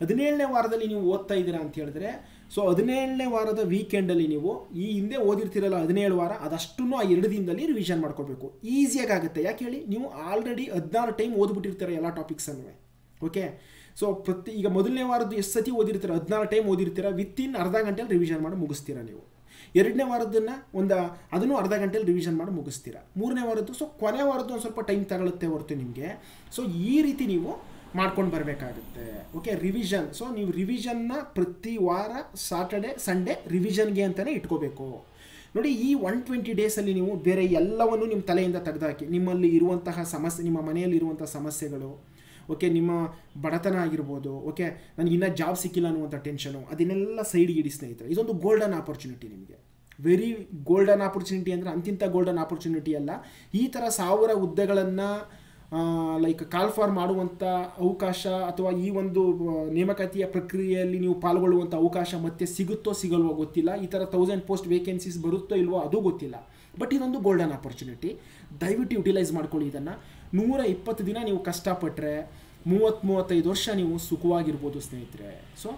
17ನೇ ವಾರದಲ್ಲಿ ನೀವು ಓದ್ತಾ ಇದ್ದೀರಾ ಅಂತ ಹೇಳಿದ್ರೆ ಸೊ 17ನೇ ವಾರದ ವೀಕೆಂಡಲ್ಲಿ ನೀವು ಈ ಹಿಂದೆ ಓದಿರ್ತೀರಲ್ಲ 17 ವಾರ ಅದಷ್ಟನ್ನು ಆ 2 ದಿನದಲ್ಲಿ ರಿವಿಷನ್ ಮಾಡ್ಕೋಬೇಕು. ಈಸಿಯಾಗಿ ಆಗುತ್ತೆ. ಯಾಕೆ ಹೇಳಿ, ನೀವು ಆಲ್ರೆಡಿ 16 ಟೈಮ್ ಓದ್ಬಿಟ್ಟಿರ್ತೀರ ಎಲ್ಲ ಟಾಪಿಕ್ಸನ್ನು. ಓಕೆ, ಸೊ ಈಗ ಮೊದಲನೇ ವಾರದ್ದು ಎಷ್ಟು ಸತಿ ಓದಿರ್ತೀರ, 16 ಟೈಮ್ ಓದಿರ್ತೀರ, ವಿತಿನ್ ಅರ್ಧ ಗಂಟೆಯಲ್ಲಿ ರಿವಿಷನ್ ಮಾಡಿ ಮುಗಿಸ್ತೀರಾ ನೀವು. 2ನೇ ವಾರದನ್ನು ಅದನ್ನು ಅರ್ಧ ಗಂಟೆಯಲ್ಲಿ ರಿವಿಷನ್ ಮಾಡಿ ಮುಗಿಸ್ತೀರಾ. 3ನೇ ವಾರದ್ದು ಕೊನೆ ವಾರದ್ದು ಒಂದು ಸ್ವಲ್ಪ ಟೈಮ್ ತಗೊಳುತ್ತೆ ಹೊರತು ನಿಮಗೆ. ಸೊ ಈ ರೀತಿ ನೀವು ಮಾಡ್ಕೊಂಡು ಬರಬೇಕಾಗುತ್ತೆ. Okay, revision. ಸೊ ನೀವು ರಿವಿಷನ್ನ ಪ್ರತಿ ವಾರ ಸಾಟರ್ಡೆ ಸಂಡೇ ರಿವಿಷನ್ಗೆ ಅಂತಲೇ ಇಟ್ಕೋಬೇಕು. ನೋಡಿ, ಈ 120 ಡೇಸಲ್ಲಿ ನೀವು ಬೇರೆ ಎಲ್ಲವನ್ನು ನಿಮ್ಮ ತಲೆಯಿಂದ ತೆಗೆದುಹಾಕಿ. ನಿಮ್ಮಲ್ಲಿ ಇರುವಂತಹ ಸಮಸ್ಯೆ, ನಿಮ್ಮ ಮನೆಯಲ್ಲಿ ಇರುವಂಥ ಸಮಸ್ಯೆಗಳು, ಓಕೆ, ನಿಮ್ಮ ಬಡತನ ಆಗಿರ್ಬೋದು, ಓಕೆ, ನನಗೆ ಇನ್ನೂ ಜಾಬ್ ಸಿಕ್ಕಿಲ್ಲ ಅನ್ನುವಂಥ ಟೆನ್ಷನು, ಅದನ್ನೆಲ್ಲ ಸೈಡ್ಗೆ ಇಡಿ ಸ್ನೇಹಿತರೆ. ಇದೊಂದು ಗೋಲ್ಡನ್ ಆಪರ್ಚುನಿಟಿ ನಿಮಗೆ. ವೆರಿ ಗೋಲ್ಡನ್ ಆಪರ್ಚುನಿಟಿ ಅಂದರೆ ಅಂತಿಂಥ ಗೋಲ್ಡನ್ ಆಪರ್ಚುನಿಟಿ ಅಲ್ಲ. ಈ ಥರ 1000 ಹುದ್ದೆಗಳನ್ನು ಲೈಕ್ ಕಾಲ್ ಫಾರ್ ಮಾಡುವಂಥ ಅವಕಾಶ ಅಥವಾ ಈ ಒಂದು ನೇಮಕಾತಿಯ ಪ್ರಕ್ರಿಯೆಯಲ್ಲಿ ನೀವು ಪಾಲ್ಗೊಳ್ಳುವಂಥ ಅವಕಾಶ ಮತ್ತೆ ಸಿಗುತ್ತೋ ಸಿಗಲ್ವೋ ಗೊತ್ತಿಲ್ಲ. ಈ ಥರ 1000 ಪೋಸ್ಟ್ ವೇಕೆನ್ಸೀಸ್ ಬರುತ್ತೋ ಇಲ್ವೋ ಅದು ಗೊತ್ತಿಲ್ಲ. ಬಟ್ ಇದೊಂದು ಗೋಲ್ಡನ್ ಆಪರ್ಚುನಿಟಿ. ದಯವಿಟ್ಟು ಯುಟಿಲೈಸ್ ಮಾಡ್ಕೊಳ್ಳಿ ಇದನ್ನು. 120 ದಿನ ನೀವು ಕಷ್ಟಪಟ್ಟರೆ 30-35 ವರ್ಷ ನೀವು ಸುಖವಾಗಿರ್ಬೋದು ಸ್ನೇಹಿತರೆ. ಸೊ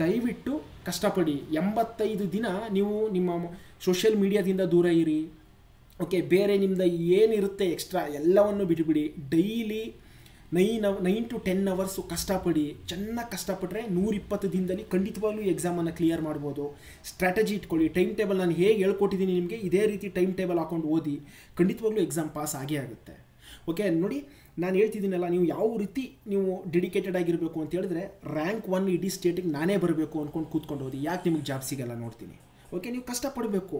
ದಯವಿಟ್ಟು ಕಷ್ಟಪಡಿ. 85 ದಿನ ನೀವು ನಿಮ್ಮ ಸೋಷಿಯಲ್ ಮೀಡಿಯಾದಿಂದ ದೂರ ಇರಿ. ಓಕೆ, ಬೇರೆ ನಿಮ್ಮದು ಏನಿರುತ್ತೆ ಎಕ್ಸ್ಟ್ರಾ ಎಲ್ಲವನ್ನು ಬಿಟ್ಬಿಡಿ. ಡೈಲಿ 9 to 10 ಅವರ್ಸು ಕಷ್ಟಪಡಿ. ಚೆನ್ನಾಗಿ ಕಷ್ಟಪಟ್ಟರೆ 120 ದಿನದಲ್ಲಿ ಖಂಡಿತವಾಗ್ಲೂ ಎಕ್ಸಾಮನ್ನು ಕ್ಲಿಯರ್ ಮಾಡ್ಬೋದು. ಸ್ಟ್ರಾಟಜಿ ಇಟ್ಕೊಳ್ಳಿ. ಟೈಮ್ ಟೇಬಲ್ ನಾನು ಹೇಗೆ ಹೇಳ್ಕೊಟ್ಟಿದ್ದೀನಿ ನಿಮಗೆ, ಇದೇ ರೀತಿ ಟೈಮ್ ಟೇಬಲ್ ಹಾಕೊಂಡು ಓದಿ. ಖಂಡಿತವಾಗ್ಲೂ ಎಕ್ಸಾಮ್ ಪಾಸ್ ಆಗೇ ಆಗುತ್ತೆ. ಓಕೆ, ನೋಡಿ, ನಾನು ಹೇಳ್ತಿದ್ದೀನಲ್ಲ, ನೀವು ಯಾವ ರೀತಿ ನೀವು ಡೆಡಿಕೇಟೆಡ್ ಆಗಿರಬೇಕು ಅಂತ ಹೇಳಿದ್ರೆ, ರ್ಯಾಂಕ್ 1 ಇಡೀ ಸ್ಟೇಟಿಗೆ ನಾನೇ ಬರಬೇಕು ಅಂದ್ಕೊಂಡು ಕೂತ್ಕೊಂಡು ಓದಿ. ಯಾಕೆ ನಿಮಗೆ ಜಾಬ್ ಸಿಗಲ್ಲ ನೋಡ್ತೀನಿ. ಓಕೆ, ನೀವು ಕಷ್ಟಪಡಬೇಕು.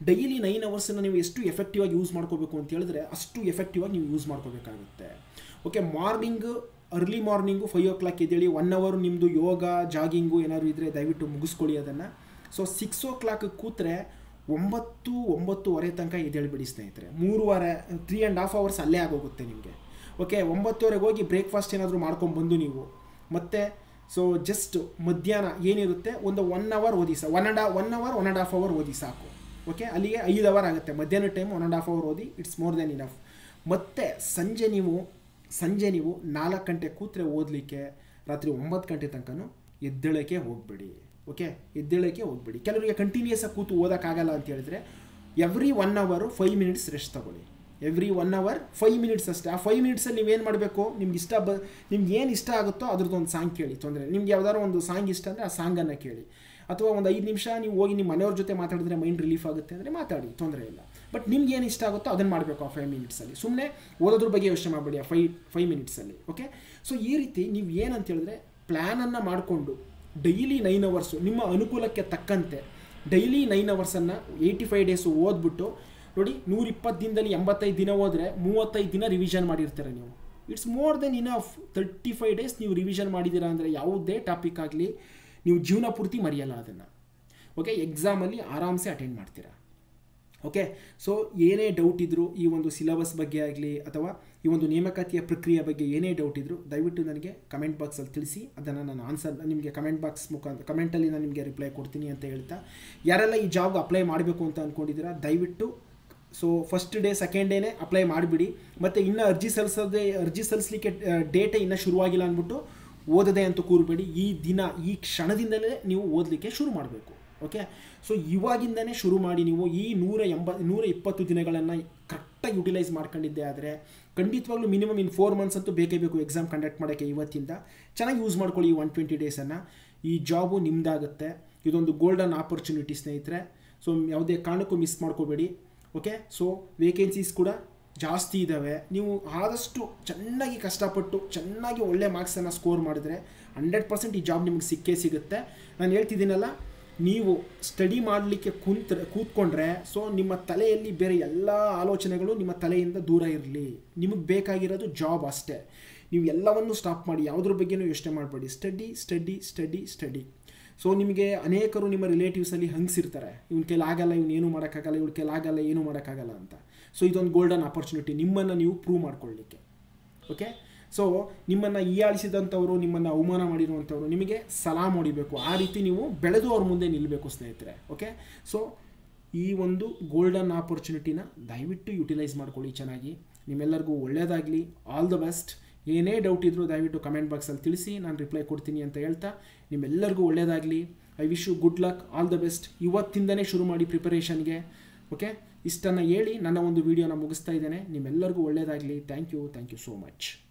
ಡೈಲಿ 9 ಅವರ್ಸನ್ನು ನೀವು ಎಷ್ಟು ಎಫೆಕ್ಟಿವ್ ಆಗಿ ಯೂಸ್ ಮಾಡ್ಕೋಬೇಕು ಅಂತ ಹೇಳಿದ್ರೆ ಅಷ್ಟು ಎಫೆಕ್ಟಿವ್ ಆಗಿ ನೀವು ಯೂಸ್ ಮಾಡ್ಕೋಬೇಕಾಗುತ್ತೆ. ಓಕೆ, ಅರ್ಲಿ ಮಾರ್ನಿಂಗು 5 o'clock ಎದ್ದೇಳಿ 1 hour ನಿಮ್ಮದು ಯೋಗ ಜಾಗಿಂಗು ಏನಾದ್ರು ಇದ್ದರೆ ದಯವಿಟ್ಟು ಮುಗಿಸ್ಕೊಳ್ಳಿ ಅದನ್ನು. ಸೊ 6 o'clock ಕೂತ್ರೆ 9-9:30 ತನಕ ಎದ್ದೇಳಿಬಿಡಿ ಸ್ನೇಹಿತರೆ. 3.5 hours ಅಲ್ಲೇ ಆಗೋಗುತ್ತೆ ನಿಮಗೆ. ಓಕೆ, 9:30 ಹೋಗಿ ಬ್ರೇಕ್ಫಾಸ್ಟ್ ಏನಾದರೂ ಮಾಡ್ಕೊಂಡ್ಬಂದು ನೀವು ಮತ್ತೆ ಸೊ ಜಸ್ಟ್ ಮಧ್ಯಾಹ್ನ ಏನಿರುತ್ತೆ ಒಂದು 1 hour ಓದಿ ಸರ್. 1.5 hour ಓದಿ ಸಾಕು. ಓಕೆ, ಅಲ್ಲಿಗೆ 5 hour ಆಗುತ್ತೆ. ಮಧ್ಯಾಹ್ನ ಟೈಮ್ 1.5 hour ಓದಿ, ಇಟ್ಸ್ ಮೋರ್ ದೆನ್ ಇನಫ್. ಮತ್ತು ಸಂಜೆ ನೀವು 4 ಗಂಟೆ ಕೂತ್ರೆ ಓದಲಿಕ್ಕೆ ರಾತ್ರಿ 9 ಗಂಟೆ ತನಕ ಎದ್ದೇಳೋಕ್ಕೆ ಹೋಗಬೇಡಿ. ಓಕೆ, ಎದ್ದೇಳೋಕ್ಕೆ ಹೋಗಬೇಡಿ. ಕೆಲವರಿಗೆ ಕಂಟಿನ್ಯೂಸ್ ಆಗಿ ಕೂತು ಓದೋಕ್ಕಾಗಲ್ಲ ಅಂತ ಹೇಳಿದ್ರೆ ಎವ್ರಿ 1 hour 5 minutes ರೆಸ್ಟ್ ತಗೊಳ್ಳಿ. ಎವ್ರಿ 1 hour 5 minutes ಅಷ್ಟೇ. ಆ 5 minutesಲ್ಲಿ ನೀವೇನು ಮಾಡಬೇಕು, ನಿಮ್ಗೆ ಏನು ಇಷ್ಟ ಆಗುತ್ತೋ ಅದ್ರದ್ದು ಒಂದು ಸಾಂಗ್ ಕೇಳಿ, ತೊಂದರೆ. ನಿಮ್ಗೆ ಯಾವ್ದಾದ್ರು ಒಂದು ಸಾಂಗ್ ಇಷ್ಟ ಅಂದರೆ ಆ ಸಾಂಗನ್ನು ಕೇಳಿ. ಅಥವಾ ಒಂದು 5 ನಿಮಿಷ ನೀವು ಹೋಗಿ ನಿಮ್ಮ ಮನೆಯವ್ರ ಜೊತೆ ಮಾತಾಡಿದ್ರೆ ಮೈಂಡ್ ರಿಲೀಫ್ ಆಗುತ್ತೆ ಅಂದರೆ ಮಾತಾಡಿ, ತೊಂದರೆ ಇಲ್ಲ. ಬಟ್ ನಿಮ್ಗೆ ಏನು ಇಷ್ಟ ಆಗುತ್ತೋ ಅದನ್ನು ಮಾಡಬೇಕು ಆ 5 minutesಲ್ಲಿ. ಸುಮ್ಮನೆ ಓದೋದ್ರ ಬಗ್ಗೆ ಯೋಚನೆ ಮಾಡಬೇಡಿ ಆ 5 minutesಲ್ಲಿ. ಓಕೆ, ಸೊ ಈ ರೀತಿ ನೀವು ಏನಂತ ಹೇಳಿದ್ರೆ ಪ್ಲ್ಯಾನನ್ನು ಮಾಡಿಕೊಂಡು ಡೈಲಿ 9 hours ನಿಮ್ಮ ಅನುಕೂಲಕ್ಕೆ ತಕ್ಕಂತೆ ಡೈಲಿ 9 ಅವರ್ಸನ್ನು 85 days ಓದ್ಬಿಟ್ಟು ನೋಡಿ, 120 ದಿನದಲ್ಲಿ 85 ದಿನ ಹೋದರೆ 35 ದಿನ ರಿವಿಷನ್ ಮಾಡಿರ್ತೀರ ನೀವು. It's more than enough. 35 days ನೀವು ರಿವಿಷನ್ ಮಾಡಿದ್ದೀರಾ ಅಂದರೆ ಯಾವುದೇ ಟಾಪಿಕ್ ಆಗಲಿ ನೀವು ಜೀವನ ಪೂರ್ತಿ ಮರೆಯಲ್ಲ ಅದನ್ನು. ಓಕೆ, ಎಕ್ಸಾಮಲ್ಲಿ ಆರಾಮ್ಸೆ ಅಟೆಂಡ್ ಮಾಡ್ತೀರಾ. ಓಕೆ, ಸೊ ಏನೇ ಡೌಟ್ ಇದ್ದರೂ ಈ ಒಂದು ಸಿಲೆಬಸ್ ಬಗ್ಗೆ ಆಗಲಿ ಅಥವಾ ಈ ಒಂದು ನೇಮಕಾತಿಯ ಪ್ರಕ್ರಿಯೆ ಬಗ್ಗೆ ಏನೇ ಡೌಟ್ ಇದ್ದರೂ ದಯವಿಟ್ಟು ನನಗೆ ಕಮೆಂಟ್ ಬಾಕ್ಸಲ್ಲಿ ತಿಳಿಸಿ. ಅದನ್ನು ನಾನು ಆನ್ಸರ್ ನಿಮಗೆ ಕಮೆಂಟಲ್ಲಿ ನಾನು ನಿಮಗೆ ರಿಪ್ಲೈ ಕೊಡ್ತೀನಿ ಅಂತ ಹೇಳ್ತಾ, ಯಾರೆಲ್ಲ ಈ ಜಾಬ್ಗೆ ಅಪ್ಲೈ ಮಾಡಬೇಕು ಅಂತ ಅಂದ್ಕೊಂಡಿದ್ದೀರಾ ದಯವಿಟ್ಟು ಸೊ ಫಸ್ಟ್ ಡೇ ಸೆಕೆಂಡ್ ಡೇನೇ ಅಪ್ಲೈ ಮಾಡಿಬಿಡಿ. ಮತ್ತು ಇನ್ನೂ ಅರ್ಜಿ ಸಲ್ಲಿಸಲಿಕ್ಕೆ ಡೇಟೇ ಇನ್ನೂ ಶುರುವಾಗಿಲ್ಲ ಅಂದ್ಬಿಟ್ಟು ಓದದೆ ಅಂತ ಕೂರಬೇಡಿ. ಈ ಕ್ಷಣದಿಂದಲೇ ನೀವು ಓದಲಿಕ್ಕೆ ಶುರು ಮಾಡಬೇಕು. ಓಕೆ, ಸೊ ಇವಾಗಿಂದನೇ ಶುರು ಮಾಡಿ ನೀವು ಈ 120 ದಿನಗಳನ್ನು ಕರೆಕ್ಟಾಗಿ ಯುಟಿಲೈಸ್ ಮಾಡ್ಕೊಂಡಿದ್ದೆ ಆದರೆ ಖಂಡಿತವಾಗ್ಲೂ ಮಿನಿಮಮ್ ಇನ್ 4 months ಅಂತೂ ಬೇಕೇ ಬೇಕು ಎಕ್ಸಾಮ್ ಕಂಡಕ್ಟ್ ಮಾಡೋಕ್ಕೆ. ಇವತ್ತಿಂದ ಚೆನ್ನಾಗಿ ಯೂಸ್ ಮಾಡ್ಕೊಳ್ಳಿ ಈ 120 ಡೇಸನ್ನು. ಈ ಜಾಬು ನಿಮ್ಮದಾಗುತ್ತೆ. ಇದೊಂದು ಗೋಲ್ಡನ್ ಆಪರ್ಚುನಿಟಿ ಸ್ನೇಹಿತರೆ. ಸೊ ಯಾವುದೇ ಕಾರಣಕ್ಕೂ ಮಿಸ್ ಮಾಡ್ಕೋಬೇಡಿ. ಓಕೆ, ಸೊ ವೇಕೆನ್ಸೀಸ್ ಕೂಡ ಜಾಸ್ತಿ ಇದ್ದಾವೆ. ನೀವು ಆದಷ್ಟು ಚೆನ್ನಾಗಿ ಕಷ್ಟಪಟ್ಟು ಚೆನ್ನಾಗಿ ಒಳ್ಳೆ ಮಾರ್ಕ್ಸನ್ನು ಸ್ಕೋರ್ ಮಾಡಿದ್ರೆ 100% ಈ ಜಾಬ್ ನಿಮಗೆ ಸಿಕ್ಕೇ ಸಿಗುತ್ತೆ. ನಾನು ಹೇಳ್ತಿದ್ದೀನಲ್ಲ, ನೀವು ಸ್ಟಡಿ ಮಾಡಲಿಕ್ಕೆ ಕೂತ್ಕೊಂಡ್ರೆ ಸೊ ನಿಮ್ಮ ತಲೆಯಲ್ಲಿ ಬೇರೆ ಎಲ್ಲ ಆಲೋಚನೆಗಳು ನಿಮ್ಮ ತಲೆಯಿಂದ ದೂರ ಇರಲಿ. ನಿಮಗೆ ಬೇಕಾಗಿರೋದು ಜಾಬ್ ಅಷ್ಟೇ. ನೀವು ಎಲ್ಲವನ್ನೂ ಸ್ಟಾಪ್ ಮಾಡಿ, ಯಾವುದ್ರ ಬಗ್ಗೆನೂ ಯೋಚನೆ ಮಾಡಬೇಡಿ. ಸ್ಟಡಿ. ಸೊ ನಿಮಗೆ ಅನೇಕರು ನಿಮ್ಮ ರಿಲೇಟಿವ್ಸಲ್ಲಿ ಹಂಗಿಸಿರ್ತಾರೆ, ಇವನ ಕೈಲಿ ಆಗಲ್ಲ, ಏನೂ ಮಾಡೋಕ್ಕಾಗಲ್ಲ, ಇವಳ ಕೈಲಿ ಆಗಲ್ಲ, ಏನೂ ಮಾಡೋಕ್ಕಾಗಲ್ಲ ಅಂತ. ಸೊ ಇದೊಂದು ಗೋಲ್ಡನ್ ಆಪರ್ಚುನಿಟಿ ನಿಮ್ಮನ್ನು ನೀವು ಪ್ರೂವ್ ಮಾಡ್ಕೊಳ್ಳಲಿಕ್ಕೆ. ಓಕೆ, ಸೊ ನಿಮ್ಮನ್ನು ಹೀಯಾಳಿಸಿದಂಥವರು, ನಿಮ್ಮನ್ನು ಅವಮಾನ ಮಾಡಿರುವಂಥವ್ರು ನಿಮಗೆ ಸಲಾಮ್ ಹೊಡಿಬೇಕು. ಆ ರೀತಿ ನೀವು ಬೆಳೆದು ಅವ್ರ ಮುಂದೆ ನಿಲ್ಲಬೇಕು ಸ್ನೇಹಿತರೆ. ಓಕೆ, ಸೊ ಈ ಒಂದು ಗೋಲ್ಡನ್ ಆಪರ್ಚುನಿಟಿನ ದಯವಿಟ್ಟು ಯುಟಿಲೈಸ್ ಮಾಡ್ಕೊಳ್ಳಿ ಚೆನ್ನಾಗಿ. ನಿಮ್ಮೆಲ್ಲರಿಗೂ ಒಳ್ಳೆಯದಾಗಲಿ. All the best. ಏನೇ ಡೌಟ್ ಇದ್ದರೂ ದಯವಿಟ್ಟು ಕಮೆಂಟ್ ಬಾಕ್ಸಲ್ಲಿ ತಿಳಿಸಿ, ನಾನು ರಿಪ್ಲೈ ಕೊಡ್ತೀನಿ ಅಂತ ಹೇಳ್ತಾ ನಿಮ್ಮೆಲ್ಲರಿಗೂ ಒಳ್ಳೆಯದಾಗಲಿ. I wish you good luck, all the best. ಇವತ್ತಿಂದನೇ ಶುರು ಮಾಡಿ ಪ್ರಿಪರೇಷನ್ಗೆ. ಓಕೆ, ಇಷ್ಟನ್ನು ಹೇಳಿ ನನ್ನ ಒಂದು ವಿಡಿಯೋನ ಮುಗಿಸ್ತಾ ಇದ್ದೇನೆ. ನಿಮ್ಮೆಲ್ಲರಿಗೂ ಒಳ್ಳೆಯದಾಗಲಿ. Thank you so much.